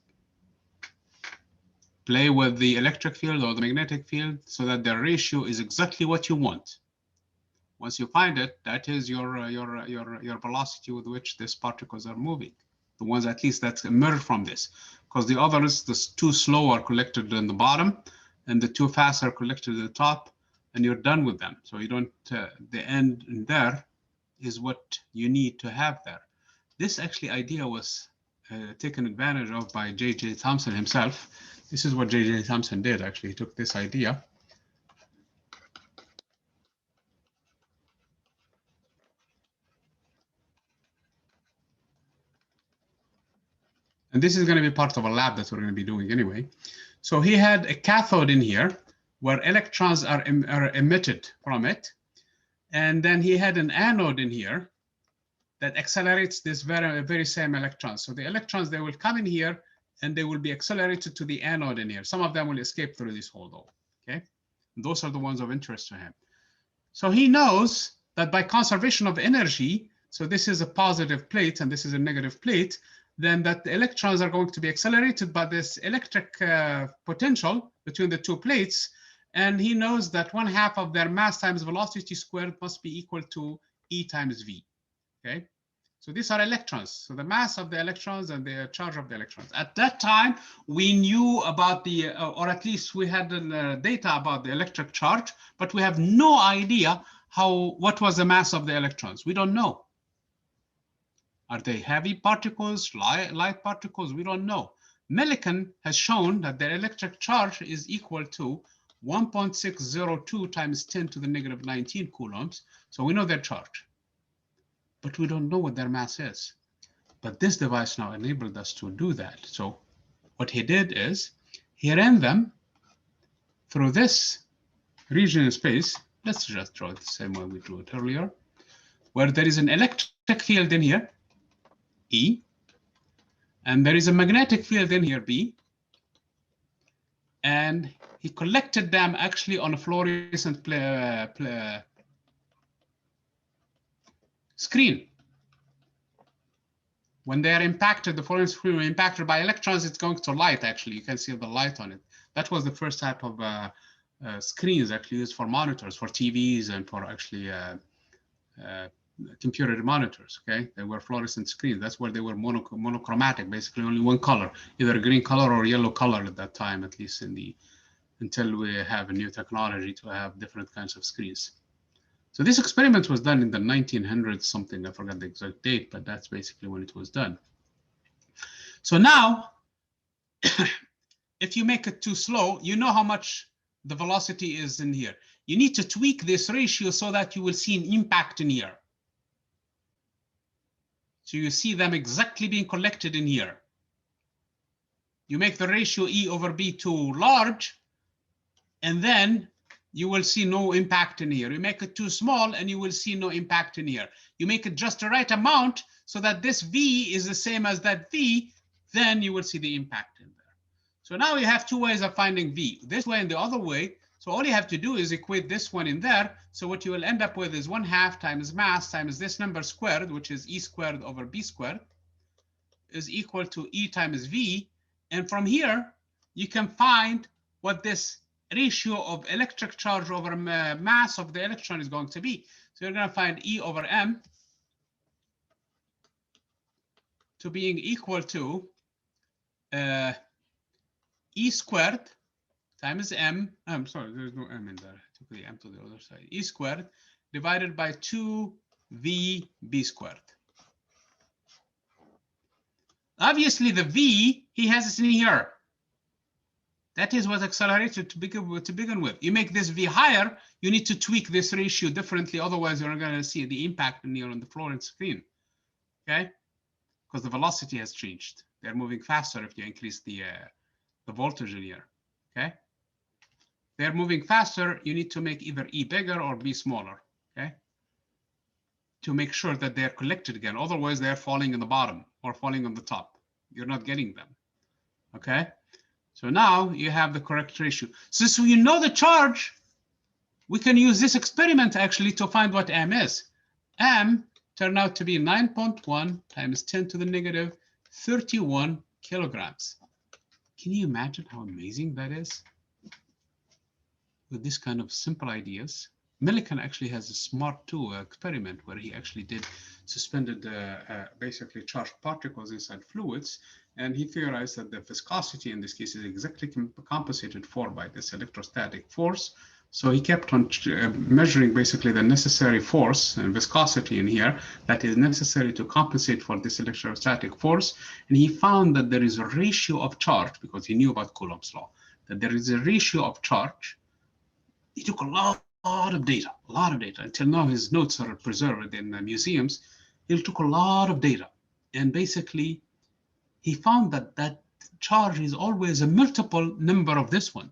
play with the electric field or the magnetic field so that the ratio is exactly what you want. Once you find it, that is your velocity with which these particles are moving. The ones at least that emerge from this, because the others, the too slow are collected in the bottom, and the too fast are collected at the top, and you're done with them. So you don't. The end in there is what you need to have there. This actually idea was taken advantage of by J.J. Thomson himself. This is what J.J. Thomson did. Actually, he took this idea. And this is going to be part of a lab that we're going to be doing anyway. So he had a cathode in here where electrons are emitted from it. And then he had an anode in here that accelerates this very same electrons. So the electrons, they will come in here and they will be accelerated to the anode in here. Some of them will escape through this hole though, okay? And those are the ones of interest to him. So he knows that by conservation of energy, so this is a positive plate and this is a negative plate, then that the electrons are going to be accelerated by this electric potential between the two plates. And he knows that 1/2 of their mass times velocity squared must be equal to E times V. Okay, so these are electrons. So the mass of the electrons and the charge of the electrons. At that time, we knew about the, or at least we had data about the electric charge, but we have no idea what was the mass of the electrons. We don't know. Are they heavy particles, light particles? We don't know. Millikan has shown that their electric charge is equal to 1.602 times 10 to the negative 19 coulombs. So we know their charge, but we don't know what their mass is. But this device now enabled us to do that. So what he did is he ran them through this region in space. Let's just draw it the same way we drew it earlier, where there is an electric field in here, E, and there is a magnetic field in here, B, and he collected them actually on a fluorescent screen. When they are impacted, the fluorescent screen is impacted by electrons, it's going to light, actually. You can see the light on it. That was the first type of screens actually used for monitors, for TVs and for actually computer monitors, okay? They were fluorescent screens. That's where they were monochromatic, basically only one color, either a green color or yellow color at that time, at least until we have a new technology to have different kinds of screens. So this experiment was done in the 1900s something, I forgot the exact date, but that's basically when it was done. So now, if you make it too slow, you know how much the velocity is in here. You need to tweak this ratio so that you will see an impact in here. So you see them exactly being collected in here. You make the ratio E over B too large, and then you will see no impact in here. You make it too small and you will see no impact in here. You make it just the right amount so that this V is the same as that V, then you will see the impact in there. So now you have two ways of finding V, this way and the other way. So all you have to do is equate this one in there. So what you will end up with is 1/2 times mass times this number squared, which is E squared over B squared, is equal to E times V. And from here, you can find what this ratio of electric charge over mass of the electron is going to be. So you're going to find E over M to being equal to E squared times M. I'm sorry, there's no M in there. I took the M to the other side. E squared divided by 2VB squared. Obviously, the V, he has it in here. That is what accelerated to begin with. You make this V higher, you need to tweak this ratio differently. Otherwise, you're not going to see the impact in here on the fluorescent screen. Okay? Because the velocity has changed. They're moving faster if you increase the voltage in here. Okay? They're moving faster, you need to make either E bigger or B smaller. Okay? To make sure that they're collected again. Otherwise, they're falling in the bottom or falling on the top. You're not getting them. Okay? So now you have the correct ratio. Since we know the charge, we can use this experiment actually to find what M is. M turned out to be 9.1 times 10 to the negative 31 kilograms. Can you imagine how amazing that is? With this kind of simple ideas. Millikan actually has a SMART 2 experiment where he actually did suspended basically charged particles inside fluids, and he theorized that the viscosity in this case is exactly compensated for by this electrostatic force. So he kept on measuring basically the necessary force and viscosity in here that is necessary to compensate for this electrostatic force, and he found that there is a ratio of charge, because he knew about Coulomb's law, that there is a ratio of charge. He took a lot of data, Until now, his notes are preserved in museums. He took a lot of data. And basically, he found that that charge is always a multiple number of this one.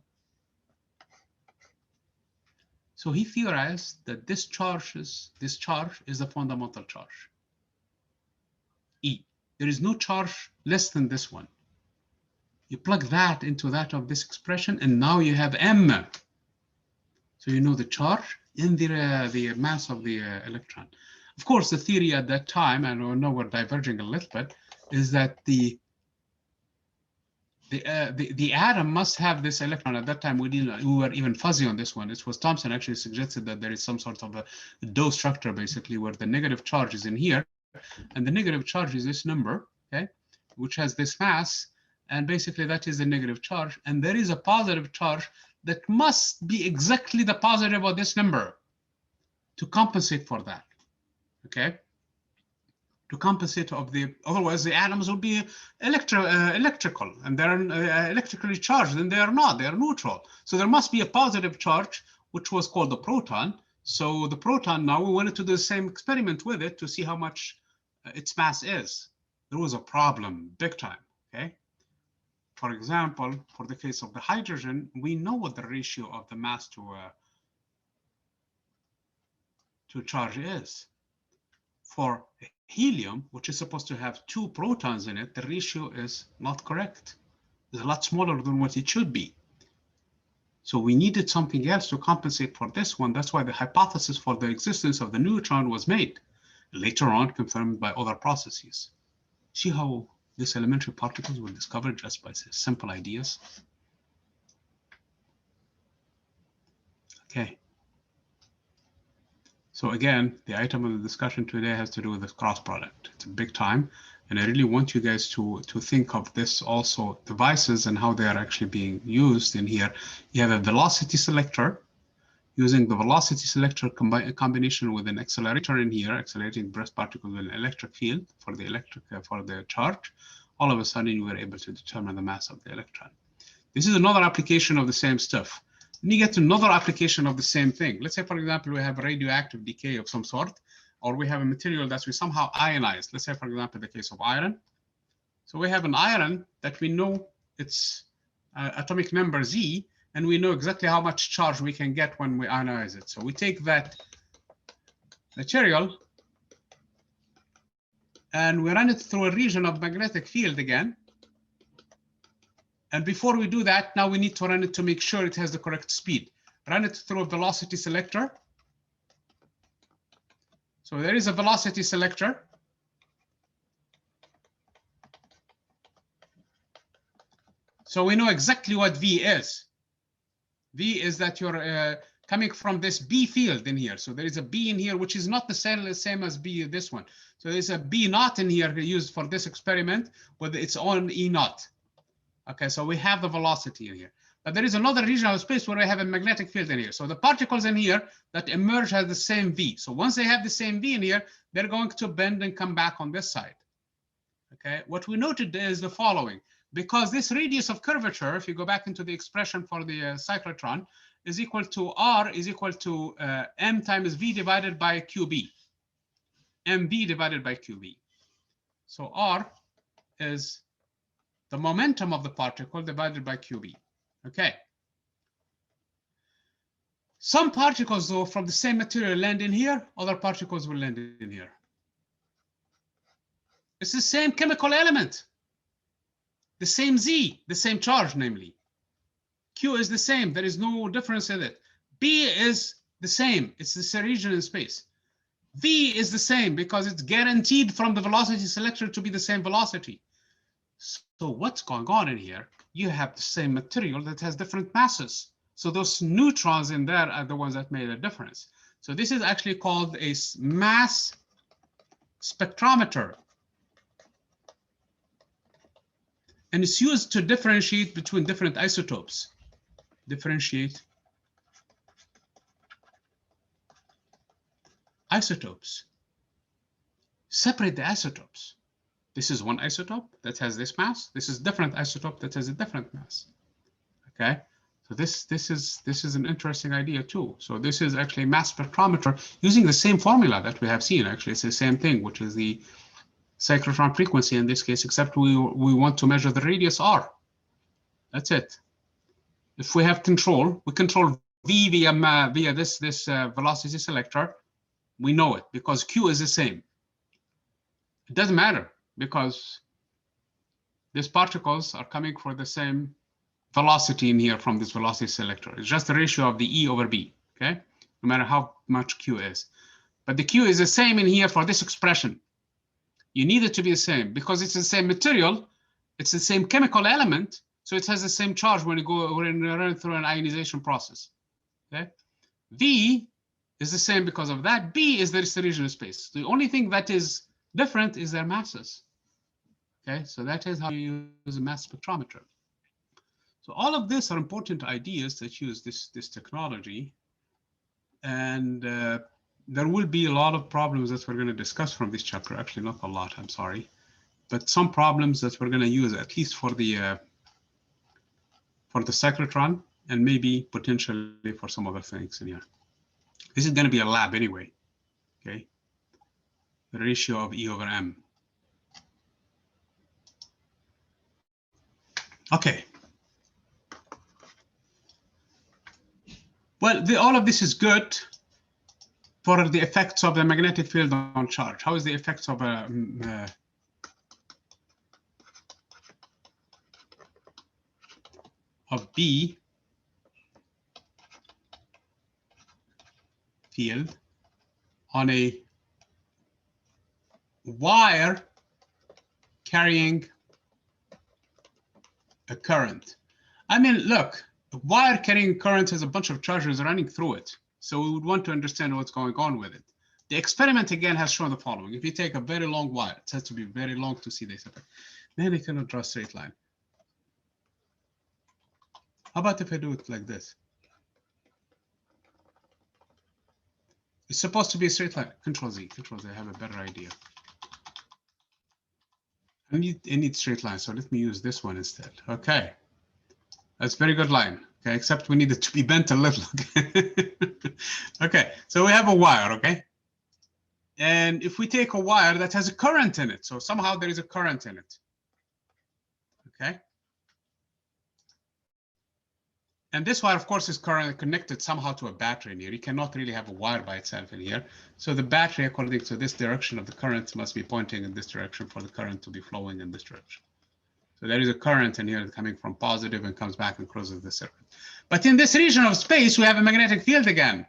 So he theorized that this charge is the fundamental charge, E. There is no charge less than this one. You plug that into that of this expression, and now you have M. So you know the charge in the mass of the electron. Of course, the theory at that time, and I know we're diverging a little bit, is that the atom must have this electron. At that time, we were even fuzzy on this one. It was Thomson actually suggested that there is some sort of a dose structure, basically, where the negative charge is in here, and the negative charge is this number, okay, which has this mass, and basically that is the negative charge, and there is a positive charge that must be exactly the positive of this number to compensate for that, okay? To compensate of the, otherwise the atoms will be electrical, and they're electrically charged, and they are not, they are neutral. So there must be a positive charge, which was called the proton. So the proton, now we wanted to do the same experiment with it to see how much its mass is. There was a problem, big time, okay? For example, for the case of the hydrogen, we know what the ratio of the mass to charge is. For helium, which is supposed to have 2 protons in it, the ratio is not correct. It's a lot smaller than what it should be. So we needed something else to compensate for this one. That's why the hypothesis for the existence of the neutron was made, later on confirmed by other processes. See how these elementary particles were discovered just by simple ideas? Okay. So again, the item of the discussion today has to do with this cross product. It's a big time, and I really want you guys to think of this also, devices and how they are actually being used in here. You have a velocity selector. Using the velocity selector combination with an accelerator in here, accelerating burst particles with an electric field for the charge, all of a sudden you were able to determine the mass of the electron. This is another application of the same stuff. Then you get to another application of the same thing. Let's say, for example, we have a radioactive decay of some sort, or we have a material that we somehow ionize. Let's say, for example, the case of iron. So we have an iron that we know its atomic number Z, and we know exactly how much charge we can get when we ionize it. So we take that material and we run it through a region of magnetic field again. And before we do that, now we need to run it to make sure it has the correct speed. Run it through a velocity selector. So there is a velocity selector. So we know exactly what V is. V is that you're coming from this B field in here. So there is a B in here, which is not the same as B, this one. So there's a B naught in here used for this experiment with its own E naught. Okay, so we have the velocity in here. But there is another region of space where we have a magnetic field in here. So the particles in here that emerge have the same V. So once they have the same V in here, they're going to bend and come back on this side. Okay, what we noted is the following. Because this radius of curvature, if you go back into the expression for the cyclotron, is equal to R is equal to M times V divided by QB. MV divided by QB. So R is the momentum of the particle divided by QB. Okay. Some particles, though, from the same material land in here, other particles will land in here. It's the same chemical element. The same Z, the same charge, namely. Q is the same. There is no difference in it. B is the same. It's the same region in space. V is the same because it's guaranteed from the velocity selector to be the same velocity. So what's going on in here? You have the same material that has different masses. So those neutrons in there are the ones that made a difference. So this is actually called a mass spectrometer. And it's used to differentiate between different isotopes. Differentiate isotopes. Separate the isotopes. This is one isotope that has this mass. This is different isotope that has a different mass. Okay, so this is an interesting idea too. So this is actually a mass spectrometer using the same formula that we have seen. Actually, it's the same thing, which is the cyclotron frequency in this case, except we want to measure the radius R. That's it. If we have control, we control V via this velocity selector, we know it because Q is the same. It doesn't matter because these particles are coming for the same velocity in here from this velocity selector. It's just the ratio of the E over B, okay? No matter how much Q is. But the Q is the same in here for this expression. You need it to be the same because it's the same material, it's the same chemical element, so it has the same charge when you run through an ionization process, okay? V is the same because of that. B is the distribution of space. The only thing that is different is their masses. Okay, so that is how you use a mass spectrometer. So all of this are important ideas that use this technology. And there will be a lot of problems that we're going to discuss from this chapter. Actually, not a lot, I'm sorry. But some problems that we're going to use at least for the cyclotron and maybe potentially for some other things in here. This is going to be a lab anyway, okay? The ratio of E over M. Okay. Well, all of this is good for the effects of the magnetic field on charge. How is the effects of B field on a wire carrying a current? I mean, look, a wire carrying current has a bunch of charges running through it. So we would want to understand what's going on with it. The experiment, again, has shown the following. If you take a very long wire, it has to be very long to see this effect. Then I cannot draw a straight line. How about if I do it like this? It's supposed to be a straight line. Control Z, I have a better idea. I need straight lines, so let me use this one instead. Okay. That's a very good line, okay, except we need it to be bent a little. Okay, so we have a wire, okay? And if we take a wire that has a current in it, so somehow there is a current in it, okay? And this wire, of course, is connected somehow to a battery in here. You cannot really have a wire by itself in here. So the battery, according to this direction of the current, must be pointing in this direction for the current to be flowing in this direction. So there is a current in here coming from positive and comes back and closes the circuit. But in this region of space, we have a magnetic field again.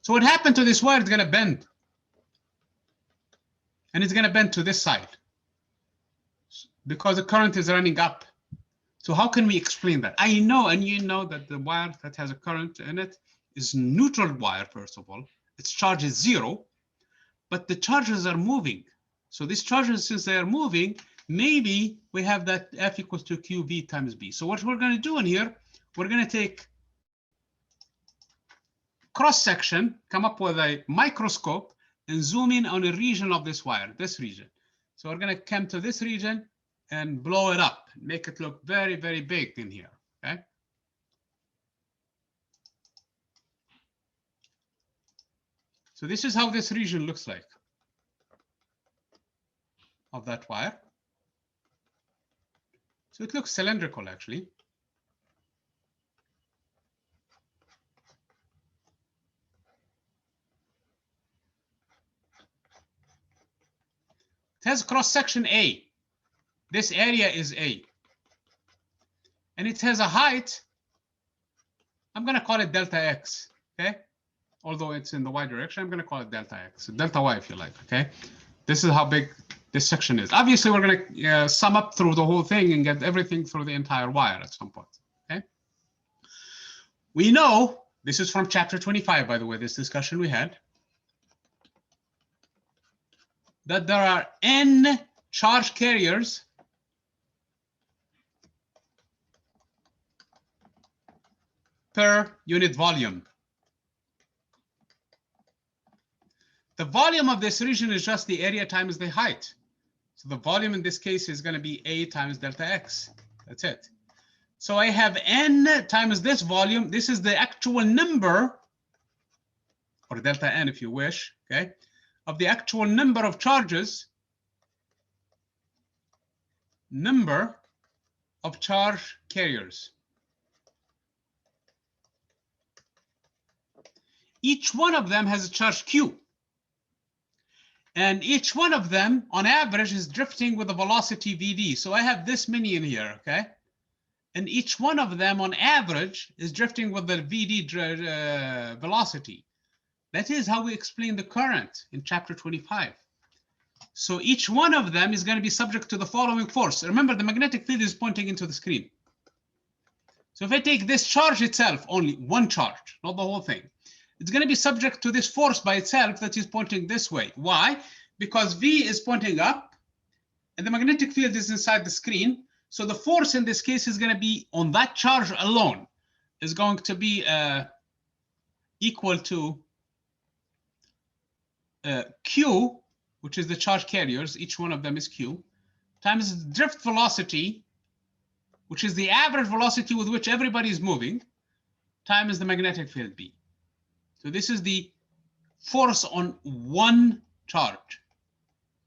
So what happened to this wire is going to bend. And it's going to bend to this side because the current is running up. So how can we explain that? I know, and you know, that the wire that has a current in it is neutral wire, first of all. Its charge is 0, but the charges are moving. So these charges, since they are moving, maybe we have that F equals to QV times B. So what we're going to do in here, we're going to take cross-section, come up with a microscope, and zoom in on a region of this wire, this region. So we're going to come to this region and blow it up, make it look very, very big in here, okay? So this is how this region looks like of that wire. So it looks cylindrical, actually. It has cross-section A. This area is A. And it has a height, I'm going to call it delta X, okay? Although it's in the Y direction, I'm going to call it delta X, delta Y if you like, okay? This is how big this section is. Obviously, we're going to sum up through the whole thing and get everything through the entire wire at some point, okay? We know, this is from chapter 25, by the way, this discussion we had, that there are n charge carriers per unit volume. The volume of this region is just the area times the height. So the volume in this case is going to be A times delta X. That's it. So I have N times this volume. This is the actual number, or delta N if you wish, okay, of the actual number of charges, number of charge carriers. each one of them has a charge q. And each one of them, on average, is drifting with a velocity vd. So I have this many in here, okay? And each one of them, on average, is drifting with the vd velocity. That is how we explain the current in chapter 25. So each one of them is going to be subject to the following force. Remember, the magnetic field is pointing into the screen. So if I take this charge itself, only one charge, not the whole thing, it's going to be subject to this force by itself that is pointing this way. Why? Because V is pointing up and the magnetic field is inside the screen. So the force in this case is going to be on that charge alone, is going to be equal to Q, which is the charge carriers, each one of them is Q, times drift velocity, which is the average velocity with which everybody is moving, times the magnetic field B. So this is the force on one charge.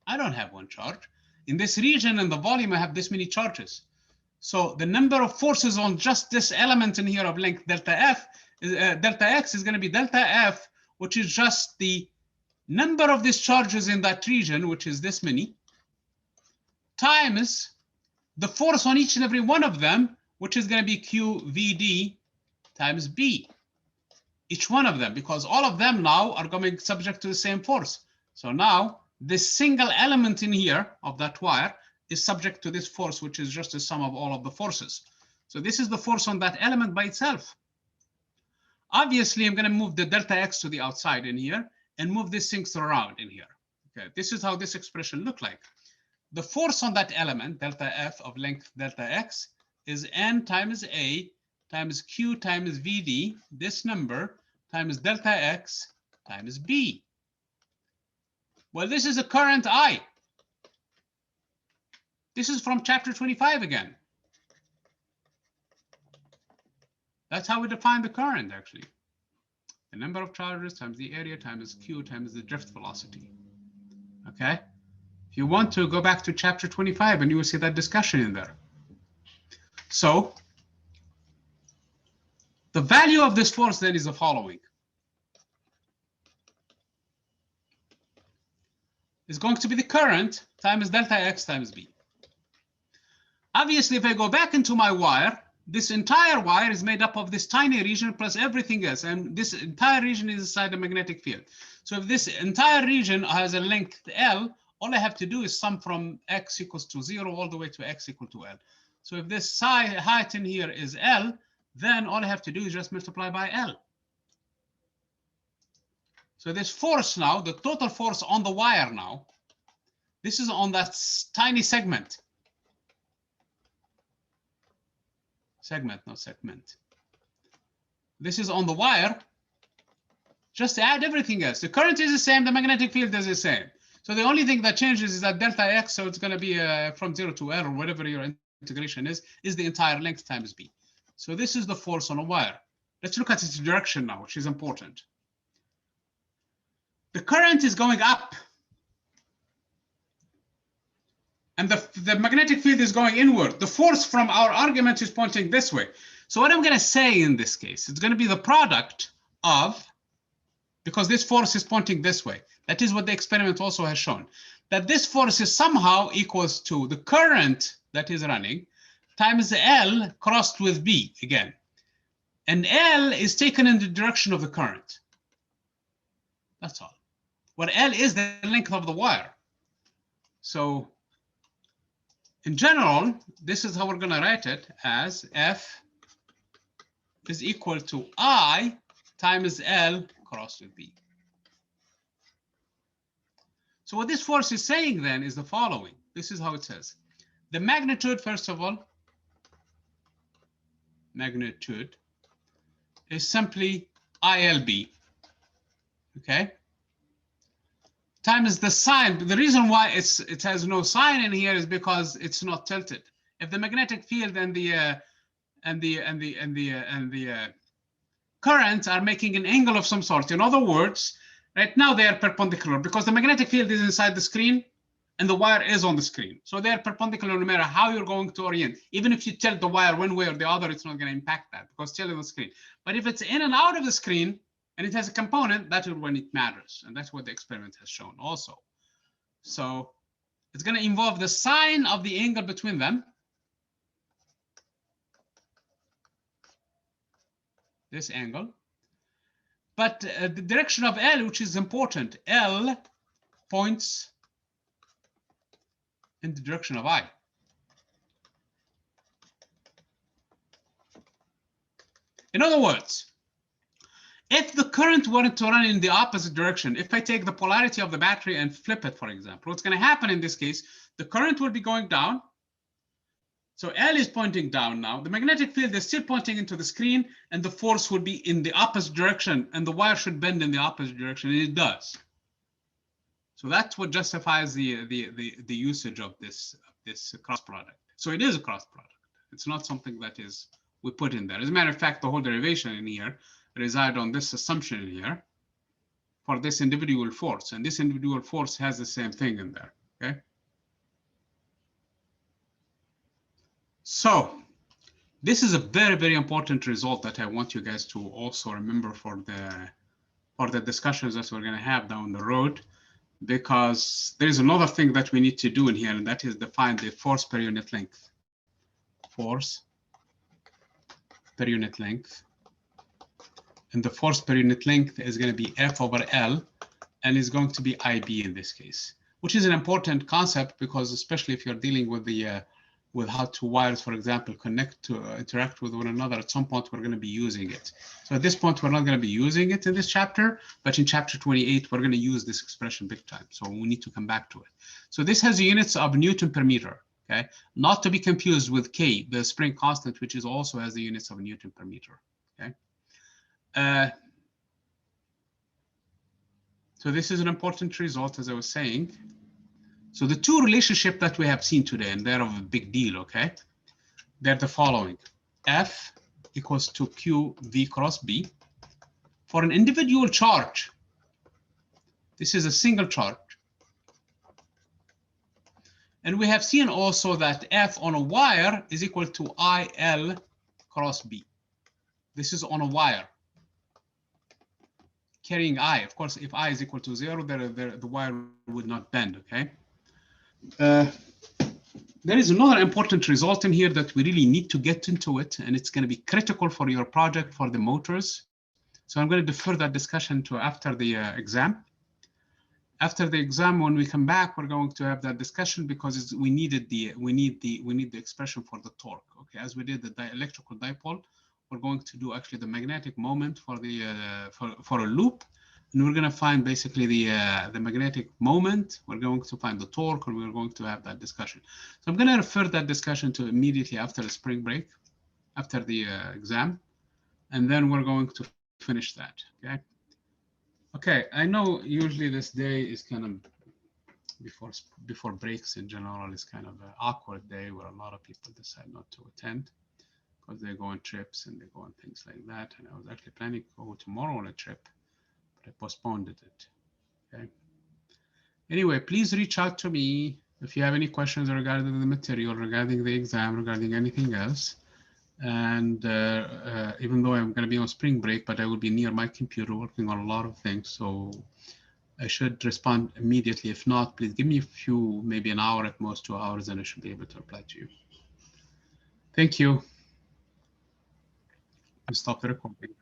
I don't have one charge. In this region and the volume, I have this many charges. So the number of forces on just this element in here of length delta F, delta X is going to be delta F, which is just the number of these charges in that region, which is this many, times the force on each and every one of them, which is going to be QVD times B. Each one of them, because all of them now are going subject to the same force. So now this single element in here of that wire is subject to this force, which is just the sum of all of the forces. So this is the force on that element by itself. Obviously, I'm going to move the delta X to the outside in here and move these things around in here. Okay, this is how this expression look like. The force on that element, delta F of length delta X, is N times A times Q times VD, this number, times delta X times B. Well, this is a current I. This is from chapter 25 again. That's how we define the current, actually. The number of charges times the area times Q times the drift velocity. Okay? If you want to, go back to chapter 25 and you will see that discussion in there. So the value of this force then is the following. It's going to be the current times delta X times B. Obviously, if I go back into my wire, this entire wire is made up of this tiny region plus everything else. And this entire region is inside the magnetic field. So if this entire region has a length L, all I have to do is sum from X equals to 0 all the way to X equal to L. So if this height in here is L, then all I have to do is just multiply by L. So this force now, the total force on the wire now, this is on that tiny segment. Segment, not segment. This is on the wire. Just add everything else. The current is the same, the magnetic field is the same. So the only thing that changes is that delta X, so it's going to be from 0 to L or whatever your integration is the entire length times B. So this is the force on a wire. Let's look at its direction now, which is important. The current is going up. And the magnetic field is going inward. The force from our argument is pointing this way. So what I'm going to say in this case, it's going to be the product of, because this force is pointing this way. That is what the experiment also has shown. That this force is somehow equals to the current that is running times L crossed with B again. And L is taken in the direction of the current. That's all. Where L is the length of the wire. So in general, this is how we're going to write it, as F is equal to I times L crossed with B. So what this force is saying then is the following. This is how it says. The magnitude, first of all, magnitude is simply ILB, okay? Times the sign. The reason why it has no sign in here is because it's not tilted. If the magnetic field and the current are making an angle of some sort, in other words, right now they are perpendicular because the magnetic field is inside the screen and the wire is on the screen. So they are perpendicular no matter how you're going to orient. Even if you tilt the wire one way or the other, it's not going to impact that because it's still on the screen. But if it's in and out of the screen, And it has a component that is when it matters. And that's what the experiment has shown also. So it's going to involve the sine of the angle between them. This angle. But the direction of L, which is important, L points in the direction of I. In other words, if the current wanted to run in the opposite direction, if I take the polarity of the battery and flip it, for example, what's going to happen in this case, the current will be going down. So L is pointing down now. The magnetic field is still pointing into the screen, and the force will be in the opposite direction, and the wire should bend in the opposite direction, and it does. So that's what justifies the usage of this cross product. So it is a cross product. It's not something that is we put in there. As a matter of fact, the whole derivation in here reside on this assumption in here for this individual force, and this individual force has the same thing in there. Okay. So this is a very, very important result that I want you guys to also remember for the discussions that we're going to have down the road, because there's another thing that we need to do in here, and that is define the force per unit length. Force per unit length. And the force per unit length is going to be F over L, and is going to be IB in this case, which is an important concept because especially if you're dealing with the with how two wires, for example, connect to interact with one another, at some point we're going to be using it. So at this point, we're not going to be using it in this chapter, but in chapter 28, we're going to use this expression big time. So we need to come back to it. So this has units of Newton per meter, okay? Not to be confused with K, the spring constant, which is also has the units of Newton per meter, okay? So this is an important result, as I was saying. So the two relationships that we have seen today, and they're of a big deal, okay? They're the following. F equals to Q V cross B. For an individual charge, this is a single charge. And we have seen also that F on a wire is equal to IL cross B. This is on a wire. Carrying I, of course, if I is equal to 0, the wire would not bend, okay? There is another important result in here that we really need to get into it, and it's going to be critical for your project for the motors. So I'm going to defer that discussion to after the exam. After the exam, when we come back, we're going to have that discussion because we need the expression for the torque. Okay, as we did the electrical dipole, we're going to do actually the magnetic moment for the for a loop. And we're going to find basically the magnetic moment. We're going to find the torque, and we're going to have that discussion. So I'm going to refer that discussion to immediately after the spring break, after the exam, and then we're going to finish that. Okay. Okay. I know usually this day is kind of before breaks in general is kind of an awkward day where a lot of people decide not to attend because they go on trips and they go on things like that. And I was actually planning to go tomorrow on a trip. I postponed it. Okay. Anyway, please reach out to me if you have any questions regarding the material, regarding the exam, regarding anything else. And even though I'm going to be on spring break, but I will be near my computer working on a lot of things. So I should respond immediately. If not, please give me a few, maybe an hour at most, 2 hours, and I should be able to reply to you. Thank you. Stop the recording.